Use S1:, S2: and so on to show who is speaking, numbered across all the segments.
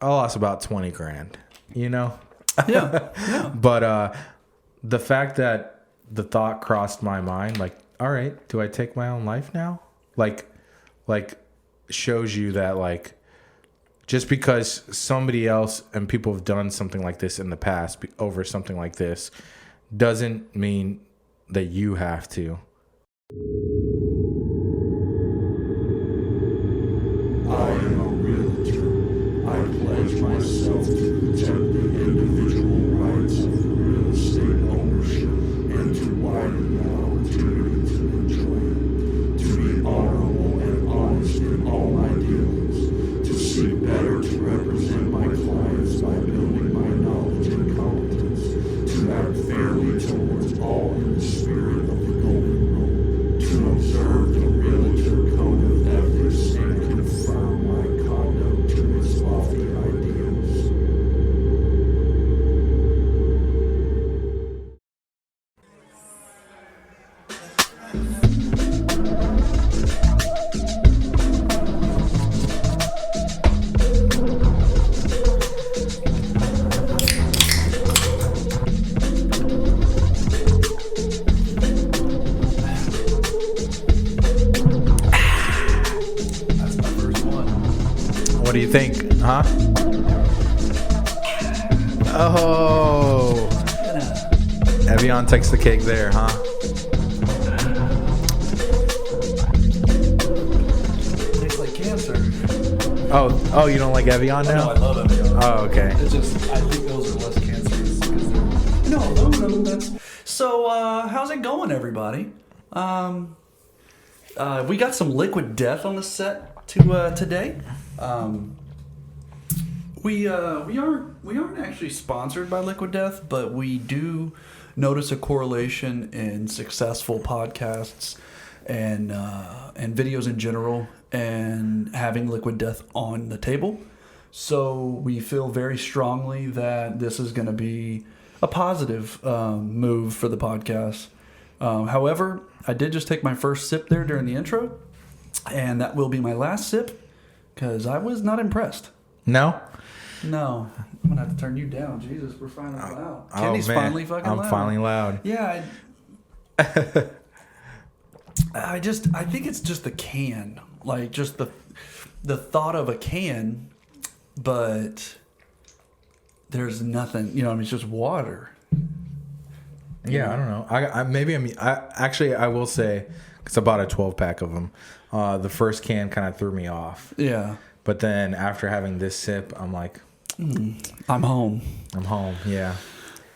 S1: I lost about 20 grand, you know?
S2: Yeah. Yeah.
S1: But the fact that the thought crossed my mind, like, all right, do I take my own life now? Like shows you that, like, just because somebody else and people have done something like this in the past over something like this doesn't mean that you have to.
S3: I am a realtor. I pledge myself to protect the individual rights of the real estate ownership and to widen the opportunity to enjoy it, to be honorable and honest in all my dealings, to seek better to represent my clients by building my knowledge and competence, to act fairly towards all in the spirit of the golden rule, to observe the realtor code of ethics and confirm my conduct to its lofty ideals.
S2: That's my first one.
S1: What do you think? Huh? Oh. Evian takes the cake there, huh?
S2: Tastes like cancer.
S1: Oh, you don't like Evian
S2: No,
S1: now?
S2: I love Evian.
S1: Oh, okay.
S2: It's just, I think those are less cancerous because they're, aluminum. That's so. How's it going, everybody? We got some Liquid Death on the set today. We aren't actually sponsored by Liquid Death, but we do notice a correlation in successful podcasts and videos in general, and having Liquid Death on the table. So we feel very strongly that this is going to be a positive move for the podcast. However, I did just take my first sip there during the intro, and that will be my last sip because I was not impressed.
S1: No?
S2: No, I'm gonna have to turn you down. Jesus, we're finally loud. Kenny's
S1: man.
S2: finally fucking loud.
S1: I'm finally loud.
S2: Yeah. I think it's just the can, like just the thought of a can, but there's nothing. You know, I mean, it's just water.
S1: Yeah, I don't know. I will say, because I bought a 12-pack of them. The first can kind of threw me off.
S2: Yeah.
S1: But then after having this sip, I'm like,
S2: I'm home.
S1: I'm home. Yeah.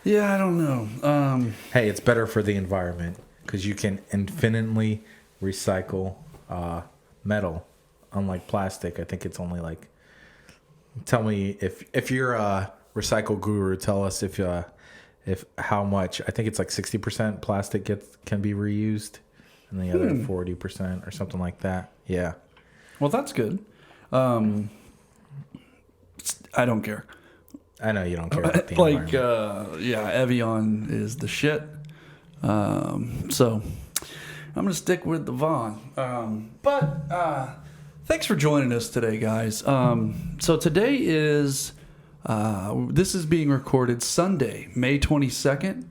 S2: Yeah, I don't know.
S1: Hey, it's better for the environment because you can infinitely recycle metal, unlike plastic. I think it's only like. Tell me if you're a recycle guru. Tell us if how much. I think it's like 60% plastic can be reused, and the other 40% or something like that. Yeah.
S2: Well, that's good. I don't care.
S1: I know you don't care about the environment.
S2: Yeah, Evian is the shit. So I'm gonna stick with the Vaughn. But thanks for joining us today, guys. So today is this is being recorded Sunday, May 22nd.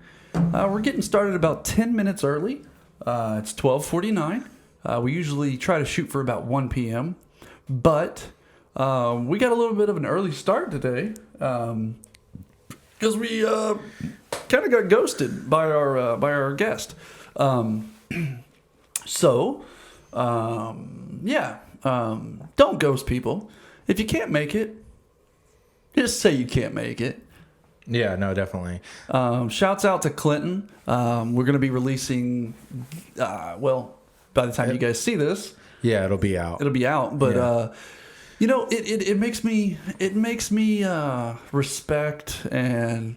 S2: We're getting started about 10 minutes early. It's 12:49. We usually try to shoot for about 1 p.m. But we got a little bit of an early start today because we kind of got ghosted by our guest. Don't ghost people. If you can't make it, just say you can't make it.
S1: Yeah, no, definitely.
S2: Shouts out to Clinton. We're going to be releasing, by the time you guys see this,
S1: Yeah, it'll be out.
S2: But
S1: Yeah.
S2: it makes me respect and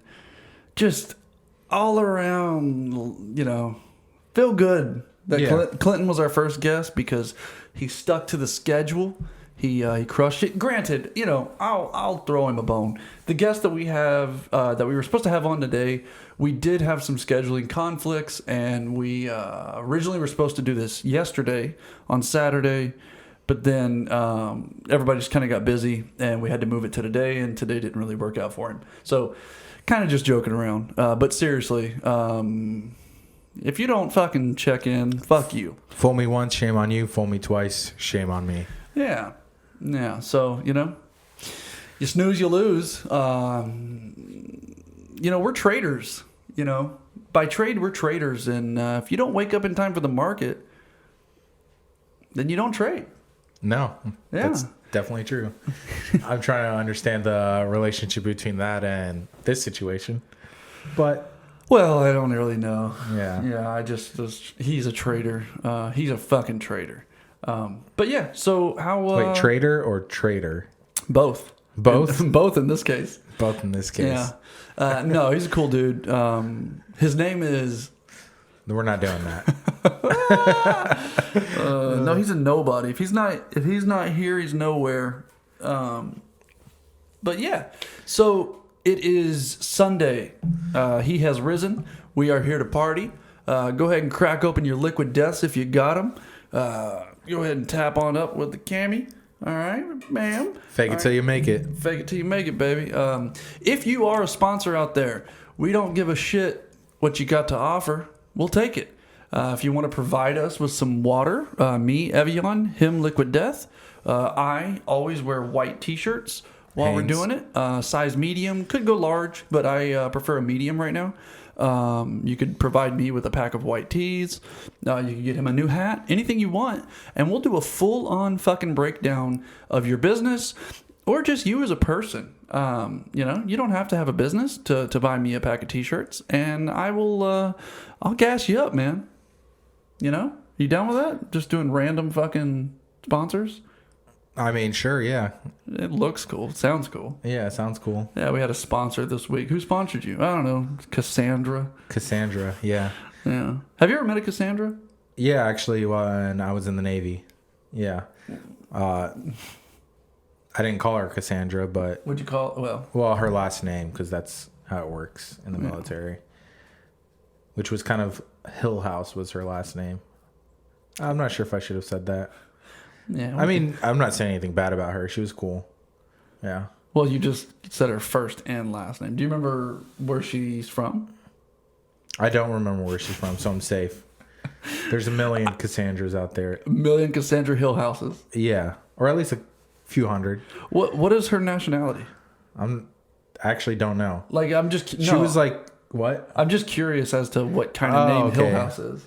S2: just all around, feel good that
S1: Yeah.
S2: Clinton was our first guest because he stuck to the schedule. He crushed it. Granted, I'll throw him a bone. The guest that we have that we were supposed to have on today, we did have some scheduling conflicts, and we originally were supposed to do this yesterday on Saturday, But then everybody just kind of got busy, and we had to move it to today, and today didn't really work out for him. So kind of just joking around. But seriously, if you don't fucking check in, fuck you.
S1: Fool me once, shame on you. Fool me twice, shame on me.
S2: Yeah. Yeah. So, you snooze, you lose. We're traders. By trade, we're traders. And if you don't wake up in time for the market, then you don't trade.
S1: No,
S2: Yeah.
S1: that's definitely true. I'm trying to understand the relationship between that and this situation. But,
S2: Well, I don't really know.
S1: yeah.
S2: Yeah, he's a traitor. He's a fucking traitor. But yeah, so how...
S1: Wait, trader or traitor?
S2: Both.
S1: Both?
S2: Both in this case.
S1: Both in this case.
S2: Yeah. No, he's a cool dude. His name is...
S1: We're not doing that.
S2: No, he's a nobody. If he's not here, he's nowhere. But yeah, so it is Sunday. He has risen. We are here to party. Go ahead and crack open your liquid deaths if you got them. Go ahead and tap on up with the cami. All right, ma'am.
S1: Fake it till you make it.
S2: Fake it till you make it, baby. If you are a sponsor out there, we don't give a shit what you got to offer. We'll take it. If you want to provide us with some water, me, Evian, him, Liquid Death. I always wear white T-shirts while we're
S1: Hanes.
S2: doing it. Size medium. Could go large, but I prefer a medium right now. You could provide me with a pack of white tees. You can get him a new hat. Anything you want. And we'll do a full-on fucking breakdown of your business or just you as a person. You don't have to have a business to buy me a pack of T-shirts. And I will... I'll gas you up, man. You down with that? Just doing random fucking sponsors?
S1: I mean, sure, yeah.
S2: It looks cool. It sounds cool.
S1: Yeah, sounds cool.
S2: Yeah, we had a sponsor this week. Who sponsored you? I don't know. Cassandra.
S1: Cassandra, yeah.
S2: Yeah. Have you ever met a Cassandra?
S1: Yeah, actually, when I was in the Navy. Yeah. I didn't call her Cassandra, but...
S2: What'd you call it?
S1: Well, her last name, because that's how it works in the military. Which was kind of... Hill House was her last name. I'm not sure if I should have said that.
S2: Yeah.
S1: I mean, I'm not saying anything bad about her. She was cool. Yeah.
S2: Well, you just said her first and last name. Do you remember where she's from?
S1: I don't remember where she's from, so I'm safe. There's a million Cassandras out there.
S2: A million Cassandra Hill houses.
S1: Yeah. Or at least a few hundred.
S2: What is her nationality?
S1: I actually don't know.
S2: Like, I'm just...
S1: She was like... What?
S2: I'm just curious as to what kind of name Hill House is.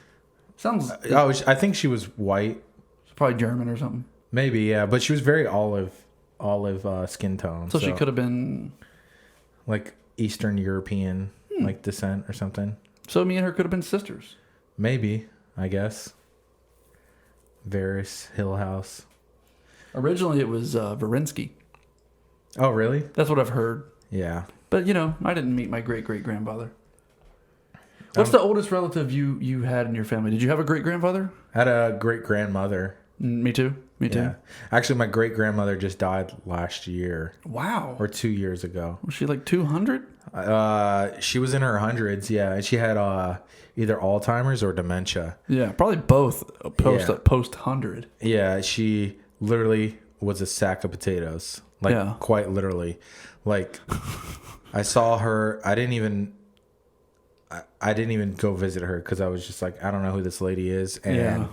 S2: Sounds...
S1: I think she was white.
S2: Probably German or something.
S1: Maybe, yeah. But she was very olive skin tone.
S2: So she could have been...
S1: Like Eastern European like descent or something.
S2: So me and her could have been sisters.
S1: Maybe, I guess. Varys Hill House.
S2: Originally it was Varinsky.
S1: Oh, really?
S2: That's what I've heard.
S1: Yeah.
S2: But, I didn't meet my great-great-grandfather. What's the oldest relative you had in your family? Did you have a great-grandfather?
S1: I had a great-grandmother.
S2: Me too. Me too.
S1: Yeah. Actually, my great-grandmother just died last year.
S2: Wow.
S1: Or 2 years ago.
S2: Was she like 200?
S1: She was in her hundreds, yeah. And she had either Alzheimer's or dementia.
S2: Yeah, probably both post 100.
S1: Yeah, she literally was a sack of potatoes. Like, quite literally. Like... I saw her. I didn't even go visit her because I was just like, I don't know who this lady is, and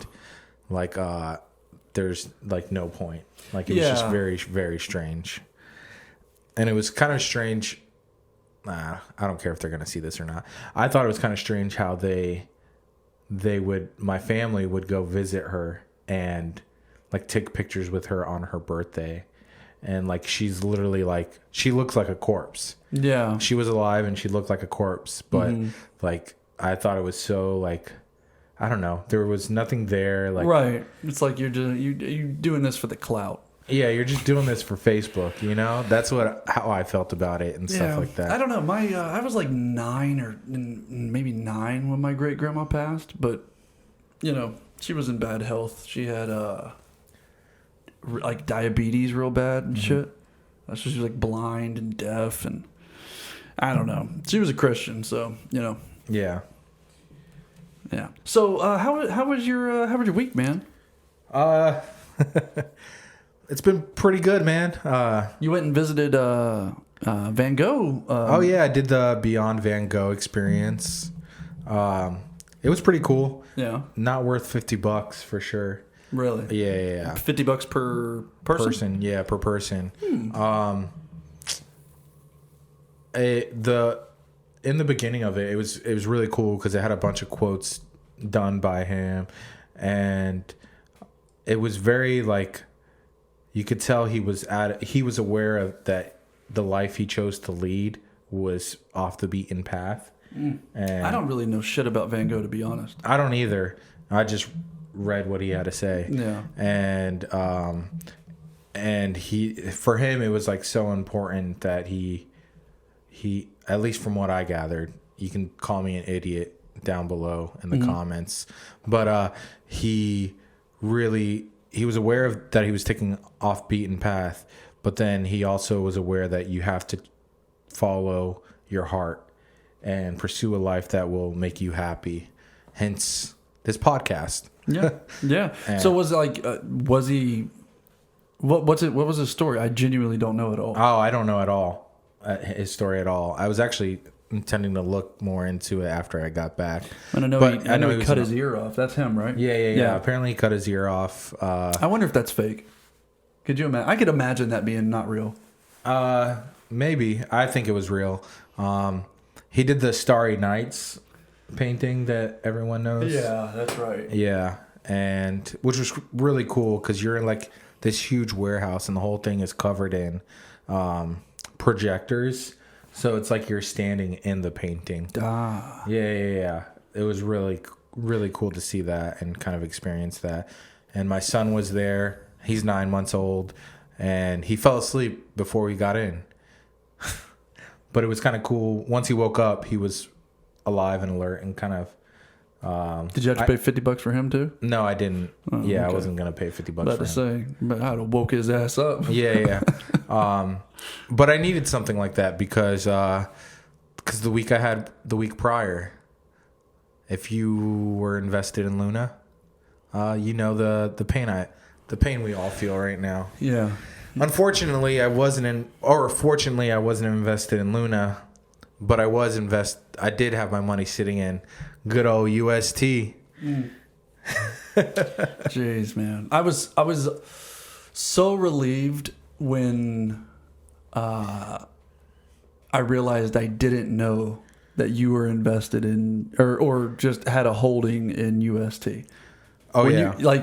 S1: there's like no point. Like it was just very, very strange, and it was kind of strange. I don't care if they're gonna see this or not. I thought it was kind of strange how my family would go visit her and like take pictures with her on her birthday. And like she's literally like she looks like a corpse.
S2: Yeah,
S1: she was alive and she looked like a corpse. But like I thought it was so like I don't know. There was nothing there. Like
S2: right, it's like you're doing this for the clout.
S1: Yeah, you're just doing this for Facebook. That's how I felt about it and stuff like that.
S2: I don't know. My I was like 9 or maybe 9 when my great grandma passed. But she was in bad health. She had like diabetes real bad and shit. So she was like blind and deaf and I don't know. She was a Christian, so
S1: Yeah.
S2: Yeah. So how was your week, man?
S1: It's been pretty good, man.
S2: You went and visited Van Gogh.
S1: Oh yeah, I did the Beyond Van Gogh experience. It was pretty cool.
S2: Yeah.
S1: Not worth $50 for sure.
S2: Really?
S1: Yeah.
S2: $50 per person?
S1: Yeah, per person. In the beginning of it was really cool because it had a bunch of quotes done by him, and it was very like you could tell he was aware of that the life he chose to lead was off the beaten path. And
S2: I don't really know shit about Van Gogh, to be honest.
S1: I don't either. I just read what he had to say.
S2: Yeah.
S1: And for him it was like so important that he at least from what I gathered, you can call me an idiot down below in the comments, but he was aware of that he was taking off beaten path, but then he also was aware that you have to follow your heart and pursue a life that will make you happy. Hence this podcast.
S2: Yeah. Yeah. So was it like, was he, what was his story? I genuinely don't know at all.
S1: Oh, I don't know at all. His story at all. I was actually intending to look more into it after I got back.
S2: And I know he cut his ear off. That's him, right?
S1: Yeah. Apparently he cut his ear off.
S2: I wonder if that's fake. Could you imagine? I could imagine that being not real.
S1: Maybe. I think it was real. He did the Starry Nights painting that everyone knows.
S2: Yeah, that's right.
S1: Yeah, and which was really cool because you're in like this huge warehouse and the whole thing is covered in projectors, so it's like you're standing in the painting. Yeah. It was really cool to see that and kind of experience that. And my son was there. He's 9 months old, and he fell asleep before we got in. But it was kind of cool. Once he woke up, he was alive and alert and kind of.
S2: Did you have to pay $50 for him too?
S1: No, I didn't.
S2: Oh,
S1: okay. I
S2: okay.
S1: wasn't gonna pay $50
S2: About
S1: for
S2: to
S1: him.
S2: say, but I'd have woke his ass up.
S1: Yeah. But I needed something like that because the week prior, if you were invested in Luna, you know the pain we all feel right now.
S2: Yeah.
S1: Unfortunately, fortunately, I wasn't invested in Luna, but I did have my money sitting in good old UST.
S2: Jeez, man. I was so relieved when I realized I didn't know that you were invested in or just had a holding in UST.
S1: Oh,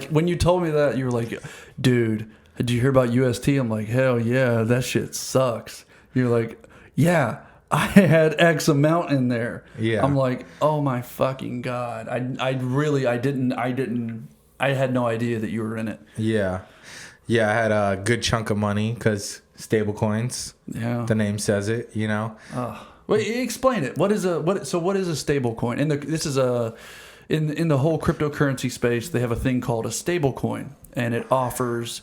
S2: When you told me that, you were like, dude, did you hear about UST? I'm like, hell yeah, that shit sucks. You're like, yeah, I had X amount in there.
S1: Yeah.
S2: I'm like, oh my fucking God. I had no idea that you were in it.
S1: Yeah. Yeah, I had a good chunk of money because stable coins.
S2: Yeah.
S1: The name says it, you know.
S2: Wait, explain it. What is a stable coin? In the whole cryptocurrency space, they have a thing called a stable coin, and it offers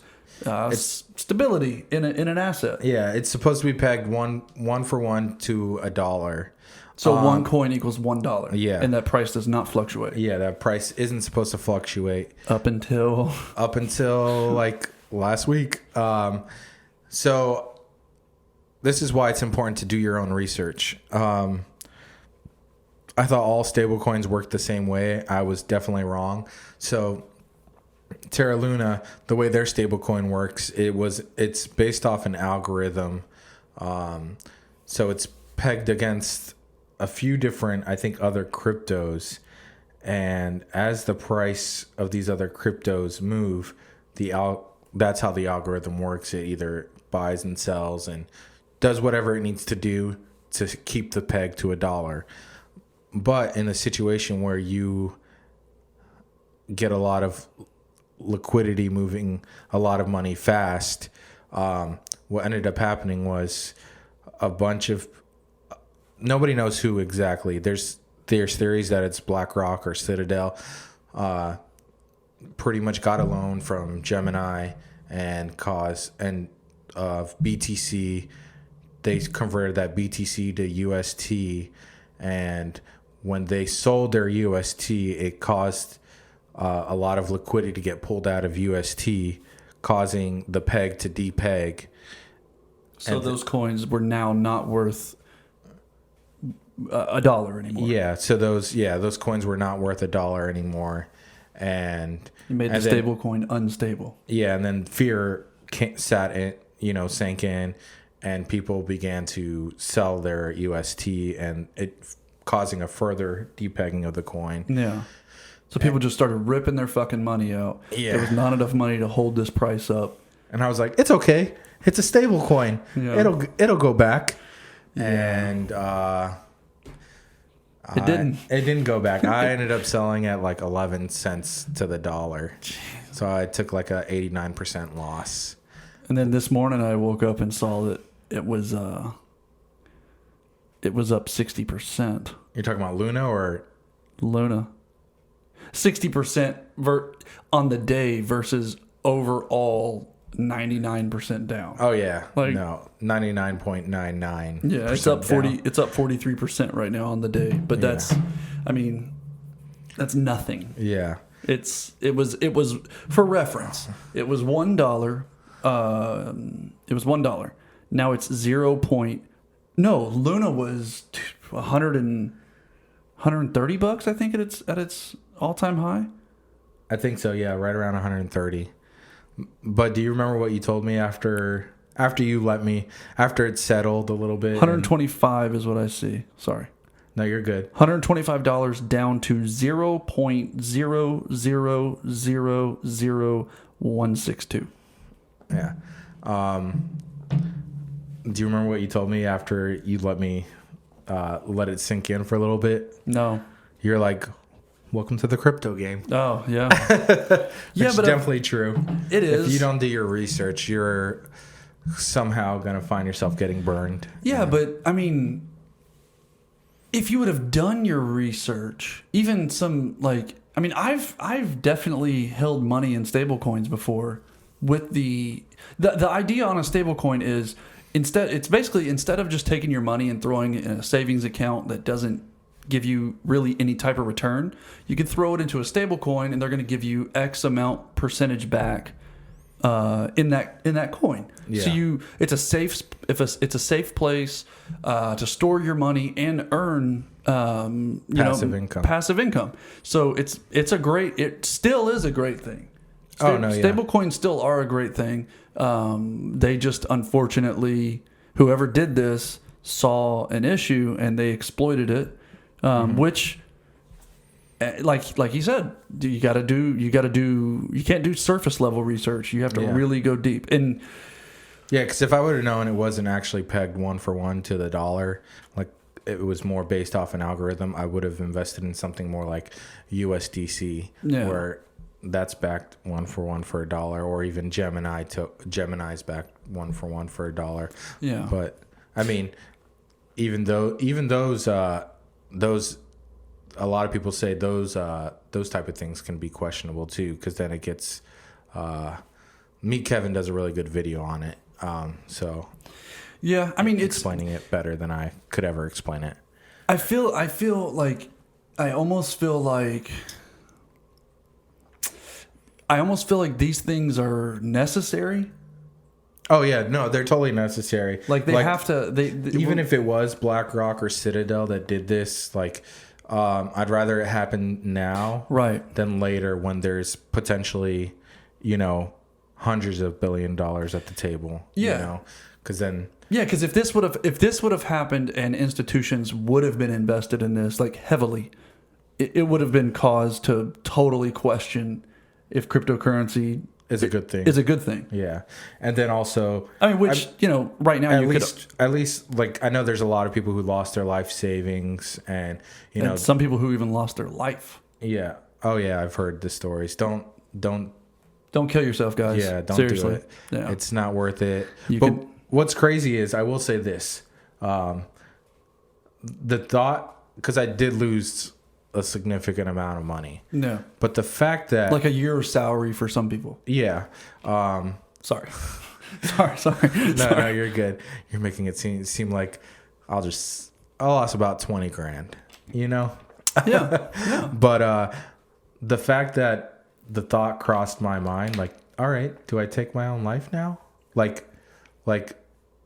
S2: stability in an asset.
S1: Yeah, it's supposed to be pegged one for one to $1.
S2: So one coin equals $1.
S1: Yeah.
S2: And that price does not fluctuate.
S1: Yeah, that price isn't supposed to fluctuate
S2: Up until
S1: like last week. So this is why it's important to do your own research. I thought all stable coins worked the same way. I was definitely wrong. So Terra Luna, the way their stablecoin works, it's based off an algorithm. So it's pegged against a few different, I think, other cryptos. And as the price of these other cryptos move, that's how the algorithm works. It either buys and sells and does whatever it needs to do to keep the peg to $1. But in a situation where you get a lot of liquidity moving a lot of money fast, what ended up happening was a bunch of nobody knows who exactly. There's theories that it's BlackRock or Citadel. Pretty much got a loan from Gemini and BTC. They converted that BTC to UST, and when they sold their UST, it caused a lot of liquidity to get pulled out of UST, causing the peg to depeg.
S2: So
S1: And
S2: those coins were now not worth $1 anymore.
S1: Yeah, so those coins were not worth $1 anymore, and
S2: You made the
S1: and then-
S2: stable coin unstable.
S1: Yeah, and then fear sank in, and people began to sell their UST, and it causing a further depegging of the coin.
S2: Yeah. So people just started ripping their fucking money out.
S1: Yeah.
S2: There was not enough money to hold this price up.
S1: And I was like, it's okay. It's a stable coin.
S2: Yeah.
S1: It'll go back.
S2: Yeah.
S1: And
S2: It didn't.
S1: It didn't go back. I ended up selling at like 11 cents to the dollar. So I took like a 89% loss.
S2: And then this morning I woke up and saw that it was up 60%.
S1: You're talking about Luna or
S2: Luna. 60% on the day versus overall 99% down.
S1: oh yeah,
S2: Like-
S1: no, 99.99.
S2: Yeah, it's up 40. It's up 43% right now on the day. But
S1: Yeah.
S2: that's nothing.
S1: Yeah,
S2: It was for reference. It was $1. It was $1. Now it's 0. No, Luna was 130 bucks. I think at its all time high.
S1: I think so. Yeah, right around 130. But do you remember what you told me after it settled a little bit?
S2: 125 is what I see. Sorry.
S1: No, you're good.
S2: $125 down to 0.0000162.
S1: Yeah. Do you remember what you told me after you let me let it sink in for a little bit?
S2: No.
S1: You're like, welcome to the crypto game.
S2: Oh, yeah.
S1: Which is
S2: but
S1: definitely true.
S2: it is.
S1: If you don't do your research, you're somehow going to find yourself getting burned.
S2: Yeah, but I mean, if you would have done your research, even some I've definitely held money in stable coins before. With the idea on a stable coin is instead of just taking your money and throwing it in a savings account that doesn't give you really any type of return, you could throw it into a stable coin and they're going to give you X amount percentage back in that coin.
S1: Yeah.
S2: So it's a safe place to store your money and earn passive income. So it still is a great thing. Stable coins still are a great thing. They just unfortunately, whoever did this saw an issue and they exploited it. Which, like you said, you can't do surface level research. You have to really go deep. And
S1: yeah, because if I would have known it wasn't actually pegged 1-for-1 to the dollar, like it was more based off an algorithm, I would have invested in something more like USDC, where that's backed 1-for-1 for $1, or even Gemini's backed 1-for-1 for $1.
S2: Yeah,
S1: but I mean, even those. A lot of people say those type of things can be questionable too, because then it gets. Meet Kevin does a really good video on it. So
S2: yeah, I mean, it's
S1: explaining it better than I could ever explain it.
S2: I almost feel like these things are necessary.
S1: Oh yeah, no, they're totally necessary.
S2: Like they have to.
S1: Even if it was BlackRock or Citadel that did this, like, I'd rather it happen now,
S2: right,
S1: than later when there's potentially, hundreds of $1 billion at the table.
S2: Yeah,
S1: because then.
S2: Yeah, because if this would have happened and institutions would have been invested in this like heavily, it would have been cause to totally question if cryptocurrency
S1: is a good thing.
S2: Is a good thing.
S1: Yeah. And then also,
S2: I mean, right now
S1: at least like I know there's a lot of people who lost their life savings and
S2: and some people who even lost their life.
S1: Yeah. Oh yeah, I've heard the stories. Don't
S2: kill yourself, guys.
S1: Yeah, don't
S2: Seriously.
S1: do it.
S2: Yeah.
S1: It's not worth it. What's crazy is I will say this. The thought, because I did lose a significant amount of money.
S2: No.
S1: But the fact that
S2: like a year's salary for some people.
S1: Yeah.
S2: Sorry. Sorry.
S1: No, you're good. You're making it seem like I'll lost about 20 grand,
S2: Yeah.
S1: But the fact that the thought crossed my mind, like all right, do I take my own life now? Like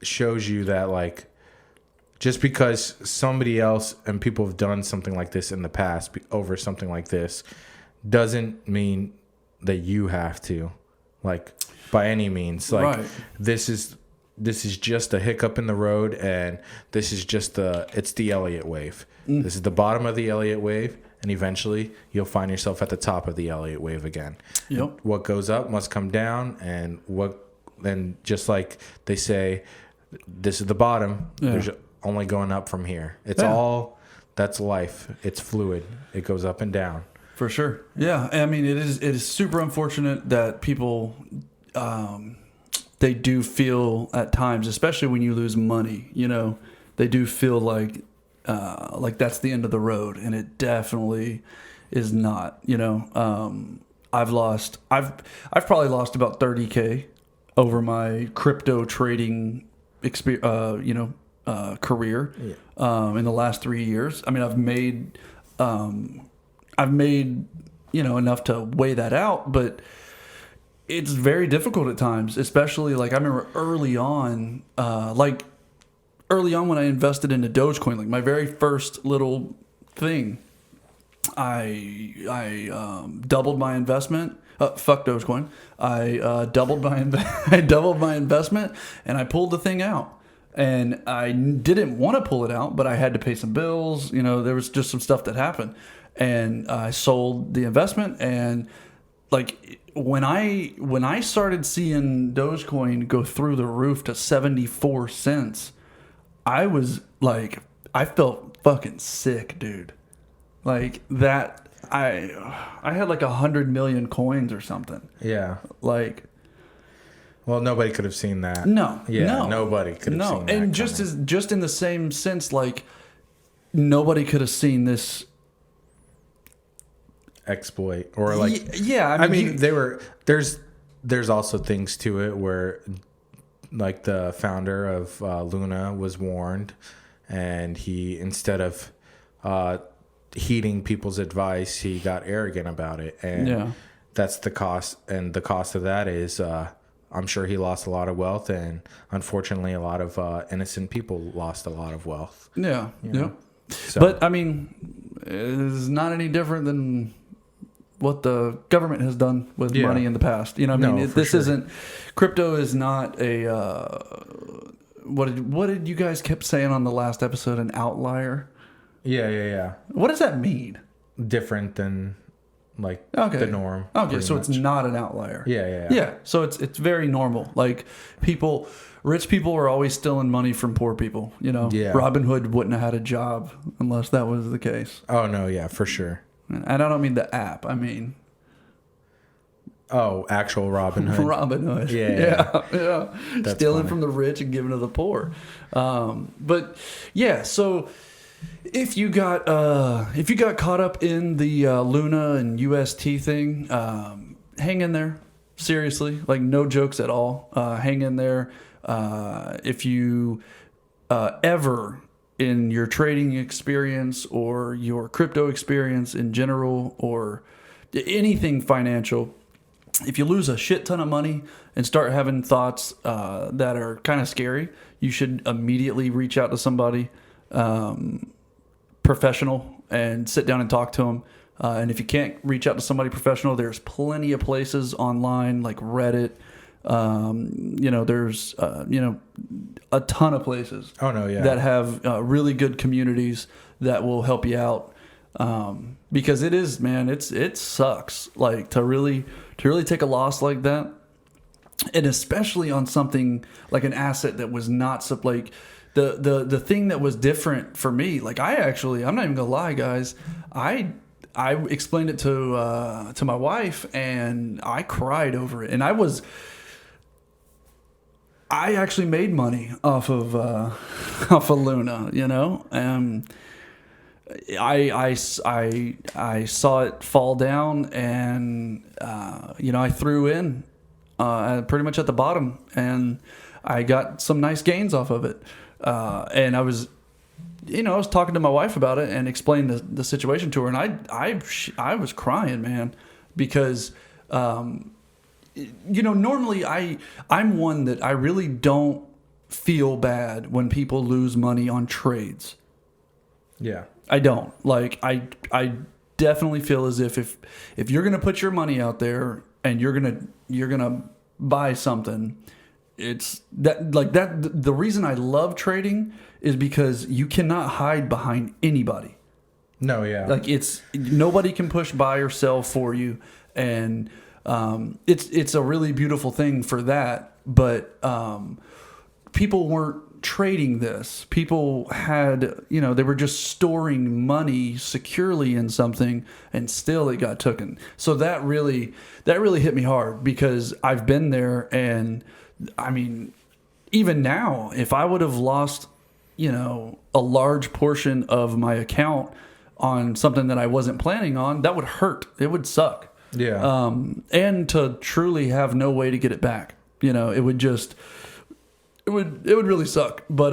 S1: shows you that like just because somebody else and people have done something like this in the past over something like this doesn't mean that you have to, like, by any means. Like,
S2: Right.
S1: this is just a hiccup in the road, and this is just it's the Elliott wave. This is the bottom of the Elliott wave, and eventually you'll find yourself at the top of the Elliott wave again.
S2: Yep.
S1: What goes up must come down, and just like they say, this is the bottom.
S2: Yeah.
S1: There's only going up from here. It's that's life. It's fluid. It goes up and down.
S2: For sure. Yeah. I mean, it is super unfortunate that people, they do feel at times, especially when you lose money, you know, they do feel like that's the end of the road, and it definitely is not, you know. I've probably lost about 30K over my crypto trading career in the last 3 years. I mean, I've made enough to weigh that out, but it's very difficult at times, especially like I remember early on when I invested into Dogecoin, like my very first little thing, I doubled my investment. Fuck Dogecoin. I doubled my investment, and I pulled the thing out. And I didn't want to pull it out, but I had to pay some bills. You know, there was just some stuff that happened, and I sold the investment. And like when I started seeing Dogecoin go through the roof to 74 cents, I was like, I felt fucking sick, dude. Like that, I had like 100 million coins or something.
S1: Yeah.
S2: Like,
S1: well, nobody could have seen that.
S2: No.
S1: Yeah,
S2: no.
S1: nobody could have seen that.
S2: And just in the same sense, like nobody could have seen this
S1: exploit or like
S2: yeah.
S1: I mean there's also things to it where like the founder of Luna was warned, and he, instead of heeding people's advice, he got arrogant about it, and that's the cost. And the cost of that is I'm sure he lost a lot of wealth, and unfortunately a lot of innocent people lost a lot of wealth.
S2: Yeah.
S1: So,
S2: But I mean, it's not any different than what the government has done with money in the past. You know what I mean? This isn't, crypto is not a, what did you guys kept saying on the last episode, an outlier?
S1: Yeah.
S2: What does that mean?
S1: Different than like the norm.
S2: Okay, so it's not an outlier.
S1: Yeah.
S2: So it's very normal. Like rich people are always stealing money from poor people. You know, Robin Hood wouldn't have had a job unless that was the case.
S1: Oh no, yeah, for sure.
S2: And I don't mean the app. I mean,
S1: actual Robin Hood.
S2: Robin Hood. Yeah. Stealing from the rich and giving to the poor. But yeah, so if you got caught up in the Luna and UST thing, hang in there. Seriously, like no jokes at all. Hang in there. If you ever in your trading experience or your crypto experience in general or anything financial, if you lose a shit ton of money and start having thoughts that are kind of scary, you should immediately reach out to somebody professional and sit down and talk to them. And if you can't reach out to somebody professional, there's plenty of places online like Reddit. There's a ton of places.
S1: Oh no, yeah.
S2: That have really good communities that will help you out. Because it is, man, it sucks like to really take a loss like that, and especially on something like an asset that was not like the thing that was different for me. Like I'm not even gonna lie, guys. I explained it to my wife, and I cried over it, and I actually made money off of Luna, you know. I saw it fall down, and I threw in pretty much at the bottom, and I got some nice gains off of it. And I was talking to my wife about it and explained the situation to her, and I was crying, man, because normally I'm one that I really don't feel bad when people lose money on trades.
S1: Yeah.
S2: I don't. Like I definitely feel as if you're gonna put your money out there and you're gonna buy something, it's that like that. The reason I love trading is because you cannot hide behind anybody.
S1: No, yeah.
S2: Like nobody can push buy or sell for you, and it's a really beautiful thing for that. But people weren't trading this. People had, they were just storing money securely in something, and still it got taken. So that really hit me hard, because I've been there, and I mean, even now, if I would have lost, a large portion of my account on something that I wasn't planning on, that would hurt. It would suck.
S1: Yeah.
S2: And to truly have no way to get it back, it would really suck. But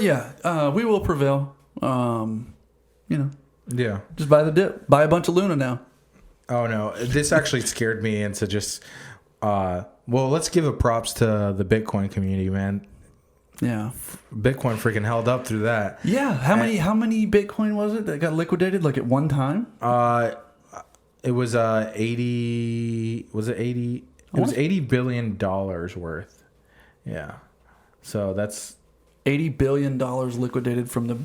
S2: yeah, we will prevail.
S1: Yeah.
S2: Just buy the dip. Buy a bunch of Luna now.
S1: Oh no, this actually scared me into just. Well, let's give a props to the Bitcoin community, man.
S2: Yeah.
S1: Bitcoin freaking held up through that.
S2: Yeah. How many Bitcoin was it that got liquidated like at one time?
S1: It was 80. Was it 80? It was $80 billion worth. Yeah. So that's
S2: $80 billion liquidated from the,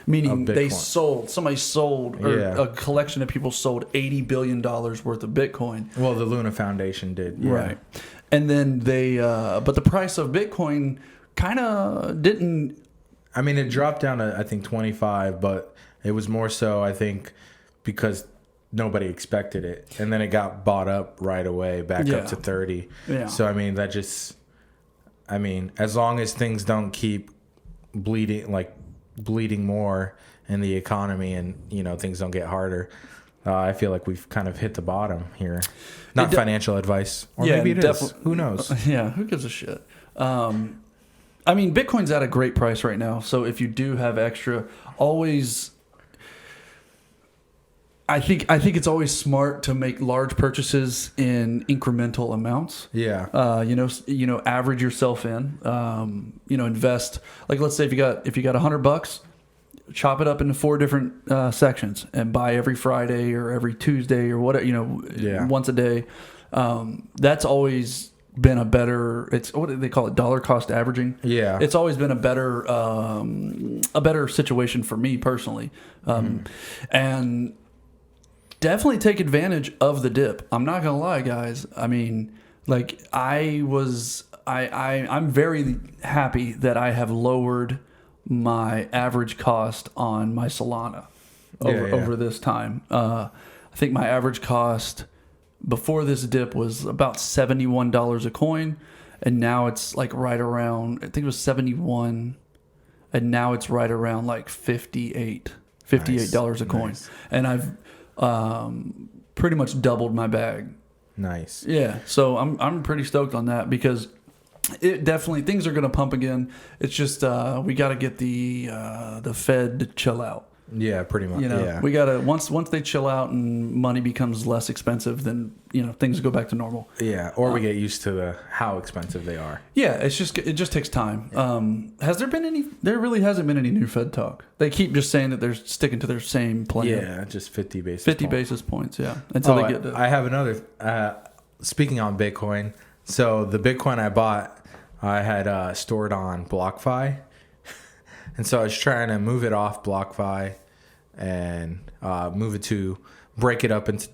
S2: meaning somebody sold, or a collection of people sold $80 billion worth of Bitcoin.
S1: Well, the Luna Foundation did. Yeah.
S2: Right. And then but the price of Bitcoin kind of didn't.
S1: I mean, it dropped down to, I think, 25, but it was more so, I think, because nobody expected it. And then it got bought up right away, back up to 30.
S2: Yeah.
S1: So, I mean, as long as things don't keep bleeding more in the economy, and, things don't get harder, I feel like we've kind of hit the bottom here. Not financial advice. Or maybe it is. Who knows?
S2: Yeah, who gives a shit? Bitcoin's at a great price right now. So if you do have extra, always... I think it's always smart to make large purchases in incremental amounts.
S1: Yeah.
S2: Average yourself in. Invest. Like, let's say if you got $100, chop it up into 4 different sections and buy every Friday or every Tuesday or whatever. Once a day. That's always been a better. It's what do they call it? Dollar cost averaging.
S1: Yeah.
S2: It's always been a better situation for me personally, and. Definitely take advantage of the dip. I'm not gonna lie, guys. I mean, like I'm very happy that I have lowered my average cost on my Solana over this time. I think my average cost before this dip was about $71 a coin, and now it's like right around. I think it was 71, and now it's right around like $58 a coin, and I've pretty much doubled my bag.
S1: Nice.
S2: Yeah, so I'm pretty stoked on that, because it definitely, things are going to pump again. It's just we got to get the Fed to chill out.
S1: Yeah, pretty much.
S2: We got to once they chill out and money becomes less expensive, then things go back to normal.
S1: Yeah, or we get used to how expensive they are.
S2: Yeah, it just takes time. Has there been any? There really hasn't been any new Fed talk. They keep just saying that they're sticking to their same plan.
S1: Yeah, just 50 basis.
S2: 50 basis points. Yeah, until they get to.
S1: I have another. Speaking on Bitcoin, so the Bitcoin I bought, I had stored on BlockFi. And so I was trying to move it off BlockFi and break it up into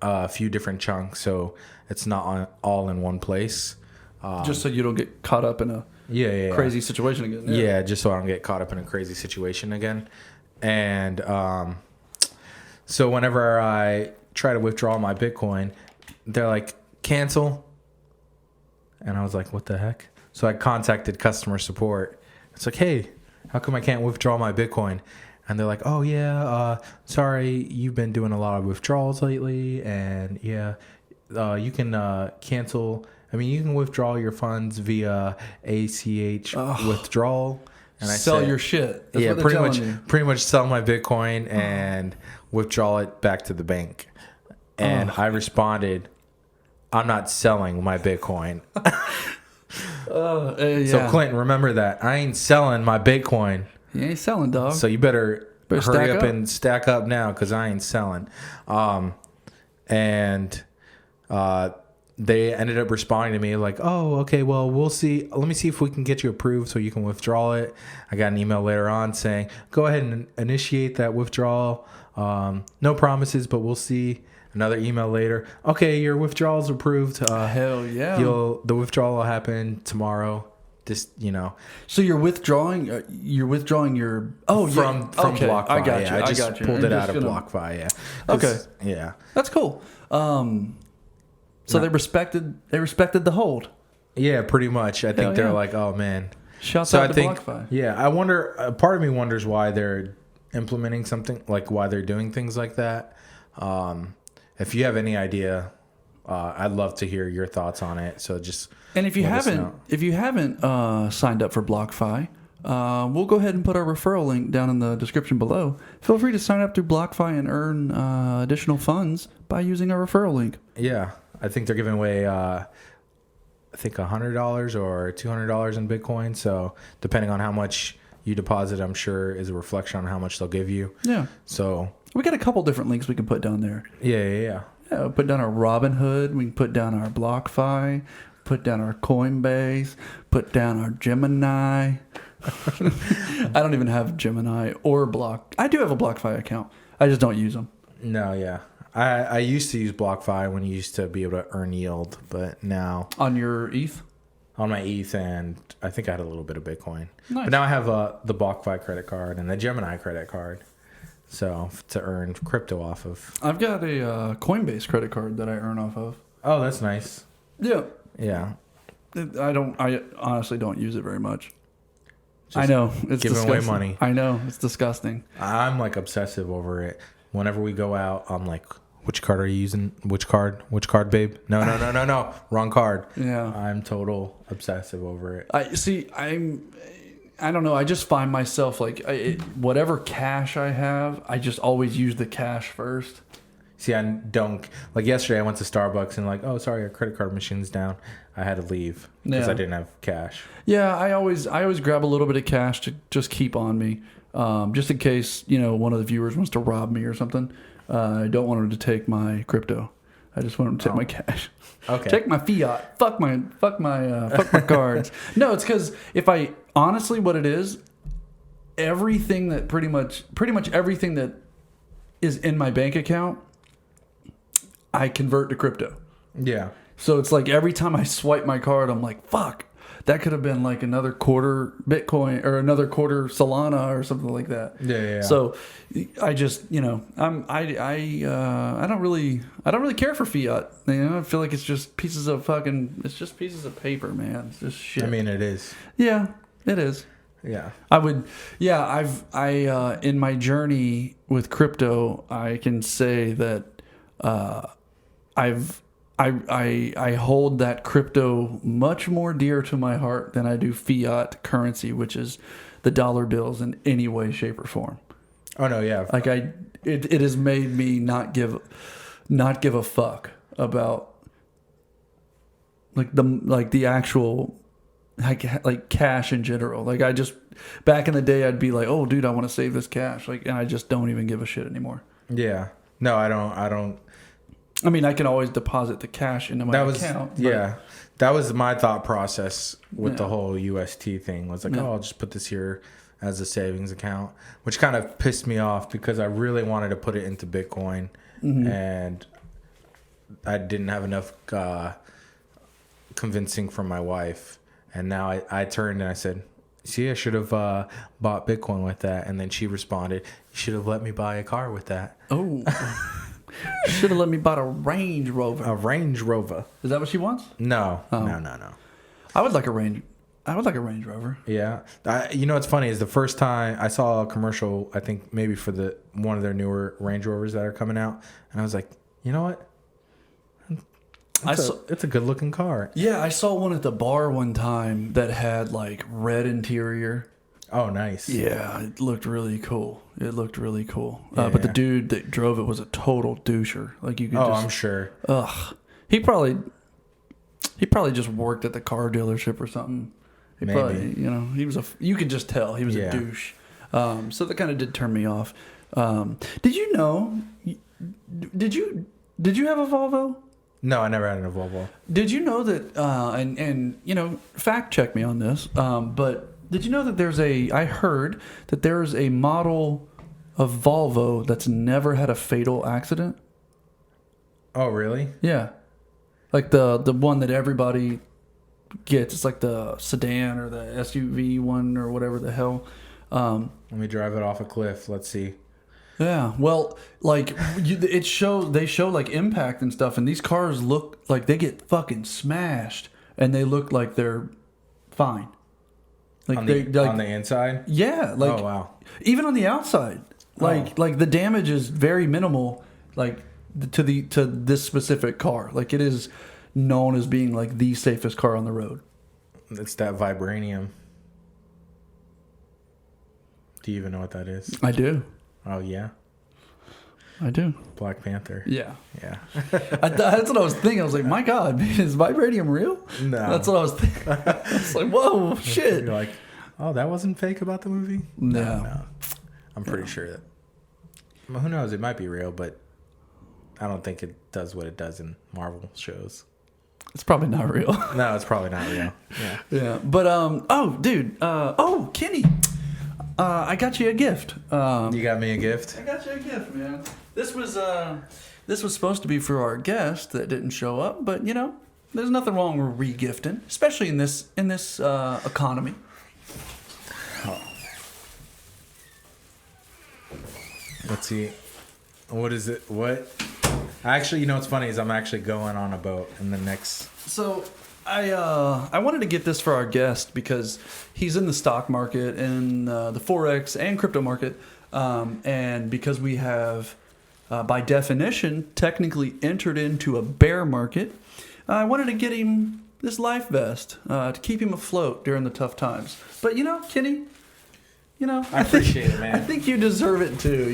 S1: a few different chunks, so it's not all in one place.
S2: Just so you don't get caught up in a crazy situation again.
S1: Yeah, just so I don't get caught up in a crazy situation again. And so whenever I try to withdraw my Bitcoin, they're like, cancel. And I was like, what the heck? So I contacted customer support. It's like, hey, how come I can't withdraw my Bitcoin? And they're like, oh, yeah, sorry, you've been doing a lot of withdrawals lately. And, you can cancel. I mean, you can withdraw your funds via ACH withdrawal. And I
S2: sell your shit. That's
S1: pretty much sell my Bitcoin and withdraw it back to the bank. And I responded, I'm not selling my Bitcoin.
S2: Yeah.
S1: So Clinton, remember that. I ain't selling my Bitcoin.
S2: You ain't selling, dog.
S1: So you better hurry
S2: stack
S1: up
S2: up.
S1: and stack up now because I ain't selling. And they ended up responding to me like, oh, okay, well, we'll see. Let me see if we can get you approved so you can withdraw it. I got an email later on saying, go ahead and initiate that withdrawal. No promises, but we'll see. Another email later. Okay, your withdrawal's approved.
S2: Hell yeah.
S1: The withdrawal will happen tomorrow. Just,
S2: So you're withdrawing your
S1: from
S2: okay.
S1: BlockFi.
S2: I got you.
S1: Yeah, I just pulled
S2: You're
S1: it out
S2: just
S1: of
S2: gonna-
S1: BlockFi. Yeah.
S2: Okay.
S1: Yeah.
S2: That's cool. So they respected the hold.
S1: Yeah, pretty much. I think
S2: Hell
S1: they're
S2: yeah.
S1: like, oh man.
S2: Shouts
S1: So
S2: out
S1: I
S2: to
S1: think,
S2: BlockFi.
S1: yeah, I wonder. Part of me wonders why they're implementing something like why they're doing things like that. If you have any idea, I'd love to hear your thoughts on it. So just
S2: And if you
S1: let us know.
S2: haven't signed up for BlockFi, we'll go ahead and put our referral link down in the description below. Feel free to sign up through BlockFi and earn additional funds by using our referral link.
S1: Yeah, I think they're giving away. I think $100 or $200 in Bitcoin. So depending on how much you deposit, I'm sure is a reflection on how much they'll give you.
S2: Yeah.
S1: So
S2: We got a couple different links we can put down there.
S1: yeah.
S2: Yeah, we'll put down our Robinhood. We can put down our BlockFi. Put down our Coinbase. Put down our Gemini. I don't even have Gemini or Block. I do have a BlockFi account. I just don't use them.
S1: No, yeah. I used to use BlockFi when you used to be able to earn yield, but now
S2: On your ETH?
S1: on my ETH and I think I had a little bit of Bitcoin.
S2: Nice.
S1: But now I have the BlockFi credit card and the Gemini credit card. So to earn crypto off of.
S2: I've got a Coinbase credit card that I earn off of.
S1: Oh, that's nice.
S2: Yeah.
S1: Yeah.
S2: I honestly don't use it very much.
S1: Just
S2: I know. It's
S1: giving
S2: disgusting.
S1: away money.
S2: I know. It's disgusting.
S1: I'm like obsessive over it. Whenever we go out, I'm like, which card are you using? Which card? Which card, babe? No. Wrong card.
S2: Yeah.
S1: I'm total obsessive over it.
S2: I don't know. I just find myself like whatever cash I have, I just always use the cash first.
S1: See, I don't like yesterday. I went to Starbucks and like, oh, sorry, our credit card machine's down. I had to leave because
S2: Yeah.
S1: I didn't have cash.
S2: Yeah, I always grab a little bit of cash to just keep on me, just in case one of the viewers wants to rob me or something. I don't want them to take my crypto. I just want them to take my cash.
S1: Okay.
S2: Take my fiat. Fuck my cards. No, it's because honestly, what it is, everything that pretty much everything that is in my bank account, I convert to crypto.
S1: Yeah.
S2: So it's like every time I swipe my card, I'm like, fuck, that could have been like another quarter Bitcoin or another quarter Solana or something like that.
S1: Yeah.
S2: So I just, I don't really care for fiat. I feel like it's just pieces of paper, man. It's just shit.
S1: I mean, it is.
S2: Yeah, it is.
S1: Yeah.
S2: In my journey with crypto, I can say that I hold that crypto much more dear to my heart than I do fiat currency, which is the dollar bills in any way, shape, or form.
S1: Oh no, yeah.
S2: Like it has made me not give a fuck about the actual like cash in general. Like I just back in the day, I'd be like, oh dude, I want to save this cash. Like, and I just don't even give a shit anymore.
S1: Yeah. No, I don't.
S2: I mean, I can always deposit the cash into my account.
S1: Yeah. That was my thought process with the whole UST thing. Was like, oh, I'll just put this here as a savings account, which kind of pissed me off because I really wanted to put it into Bitcoin, and I didn't have enough convincing from my wife. And now I turned and I said, see, I should have bought Bitcoin with that. And then she responded, you should have let me buy a car with that.
S2: Oh. Should have let me buy a Range Rover.
S1: A Range Rover.
S2: Is that what she wants?
S1: No.
S2: Oh.
S1: No.
S2: I would like a Range Rover.
S1: Yeah. What's funny is the first time I saw a commercial, I think maybe for one of their newer Range Rovers that are coming out. And I was like, you know what? It's a good looking car.
S2: Yeah, I saw one at the bar one time that had like red interior.
S1: Oh, nice.
S2: Yeah, it looked really cool.
S1: Yeah,
S2: But the dude that drove it was a total doucher. Like you could
S1: I'm sure.
S2: Ugh. He probably He probably just worked at the car dealership or something. He
S1: Maybe.
S2: probably, he was you could just tell he was
S1: Yeah.
S2: a douche. So that kind of did turn me off. Did you know? Did you have a Volvo?
S1: No, I never had a Volvo.
S2: Did you know that? And fact check me on this. But did you know that I heard that there is a model of Volvo that's never had a fatal accident.
S1: Oh, really?
S2: Yeah, like the one that everybody gets. It's like the sedan or the SUV one or whatever the hell.
S1: Let me drive it off a cliff. Let's see.
S2: Yeah, well, like they show like impact and stuff, and these cars look like they get fucking smashed, and they look like they're fine. Like
S1: on
S2: they
S1: the, on the inside?
S2: yeah, like
S1: Oh, wow.
S2: even on the outside, like the damage is very minimal. Like to this specific car, like it is known as being like the safest car on the road.
S1: It's that vibranium. Do you even know what that is?
S2: I do.
S1: Oh, yeah?
S2: I do.
S1: Black Panther.
S2: Yeah.
S1: Yeah.
S2: That's what I was thinking. I was like, my God, man, is vibranium real?
S1: No.
S2: That's what I was thinking. I was like, whoa, shit.
S1: You're like, oh, that wasn't fake about the movie?
S2: No.
S1: I'm pretty sure that. Well, who knows? It might be real, but I don't think it does what it does in Marvel shows.
S2: It's probably not real.
S1: No, it's probably not real. Yeah.
S2: Yeah. But, oh, dude. Kenny. I got you a gift.
S1: You got me a gift?
S2: I got you a gift, man. This was supposed to be for our guest that didn't show up, but there's nothing wrong with re-gifting, especially in this economy.
S1: Oh. Let's see. What is it? What? Actually, what's funny is I'm actually going on a boat in the next.
S2: So I wanted to get this for our guest because he's in the stock market and the Forex and crypto market, and because we have, by definition, technically entered into a bear market, I wanted to get him this life vest to keep him afloat during the tough times. But Kenny,
S1: I appreciate it, man.
S2: I think you deserve it too.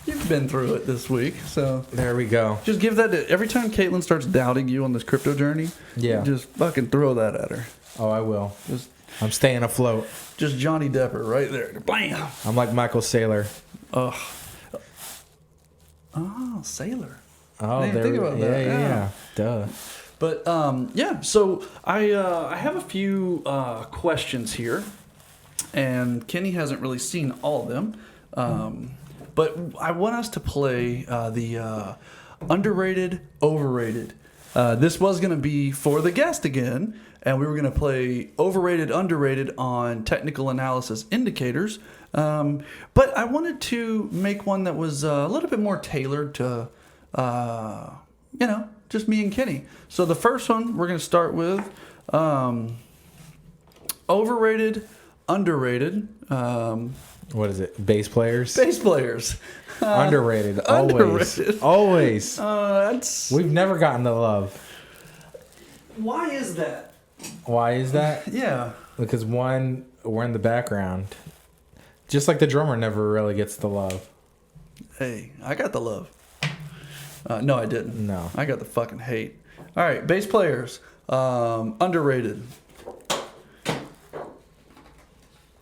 S2: You've been through it this week, so
S1: There we go.
S2: just give that to every time Caitlin starts doubting you on this crypto journey.
S1: Yeah.
S2: Just fucking throw that at her.
S1: Oh, I will.
S2: Just
S1: I'm staying afloat.
S2: Just Johnny Depper right there. Blam.
S1: I'm like Michael Saylor.
S2: Ugh. Oh, Sailor.
S1: Oh,
S2: didn't
S1: there
S2: think
S1: we
S2: about
S1: yeah,
S2: that.
S1: yeah,
S2: Yeah.
S1: yeah. Duh.
S2: But yeah, so I have a few questions here, and Kenny hasn't really seen all of them. But I want us to play the underrated, overrated. This was going to be for the guest again, and we were going to play overrated, underrated on technical analysis indicators. But I wanted to make one that was a little bit more tailored to, just me and Kenny. So the first one we're going to start with overrated, underrated.
S1: What is it? Bass players?
S2: Bass players.
S1: Underrated. Always.
S2: Underrated.
S1: Always.
S2: That's
S1: We've never gotten the love.
S2: why is that?
S1: Why is that?
S2: Yeah.
S1: Because one, we're in the background. Just like the drummer never really gets the love.
S2: Hey, I got the love. No, I didn't.
S1: No.
S2: I got the fucking hate. All right, bass players. Underrated.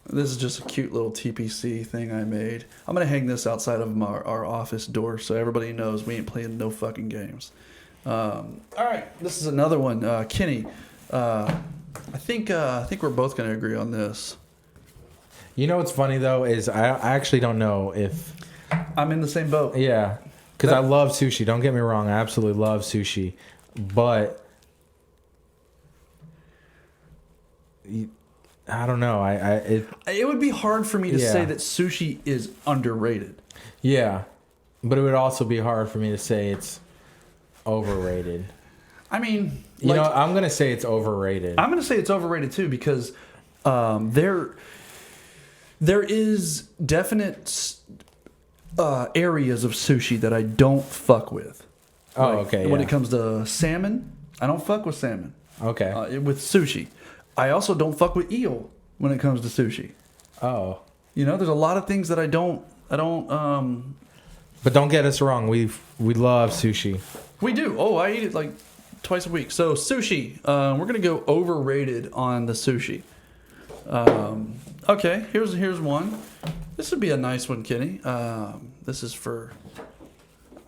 S2: This is just a cute little TPC thing I made. I'm going to hang this outside of our office door so everybody knows we ain't playing no fucking games. All right, this is another one. Kenny, I think we're both going to agree on this.
S1: What's funny, though, is I actually don't know if...
S2: I'm in the same boat.
S1: Yeah. Because I love sushi. Don't get me wrong. I absolutely love sushi. But... I don't know.
S2: It would be hard for me to
S1: Yeah.
S2: say that sushi is underrated.
S1: Yeah. But it would also be hard for me to say it's overrated.
S2: I mean,
S1: I'm going to say it's overrated.
S2: I'm going to say it's overrated too because there is definite areas of sushi that I don't fuck with.
S1: Oh, okay.
S2: When
S1: yeah.
S2: it comes to salmon, I don't fuck with salmon.
S1: Okay.
S2: With sushi, I also don't fuck with eel when it comes to sushi.
S1: Oh.
S2: There's a lot of things that I don't.
S1: But don't get us wrong. We love sushi.
S2: We do. Oh, I eat it like Twice a week. So sushi. We're gonna go overrated on the sushi. Okay, here's one. This would be a nice one, Kenny. This is for.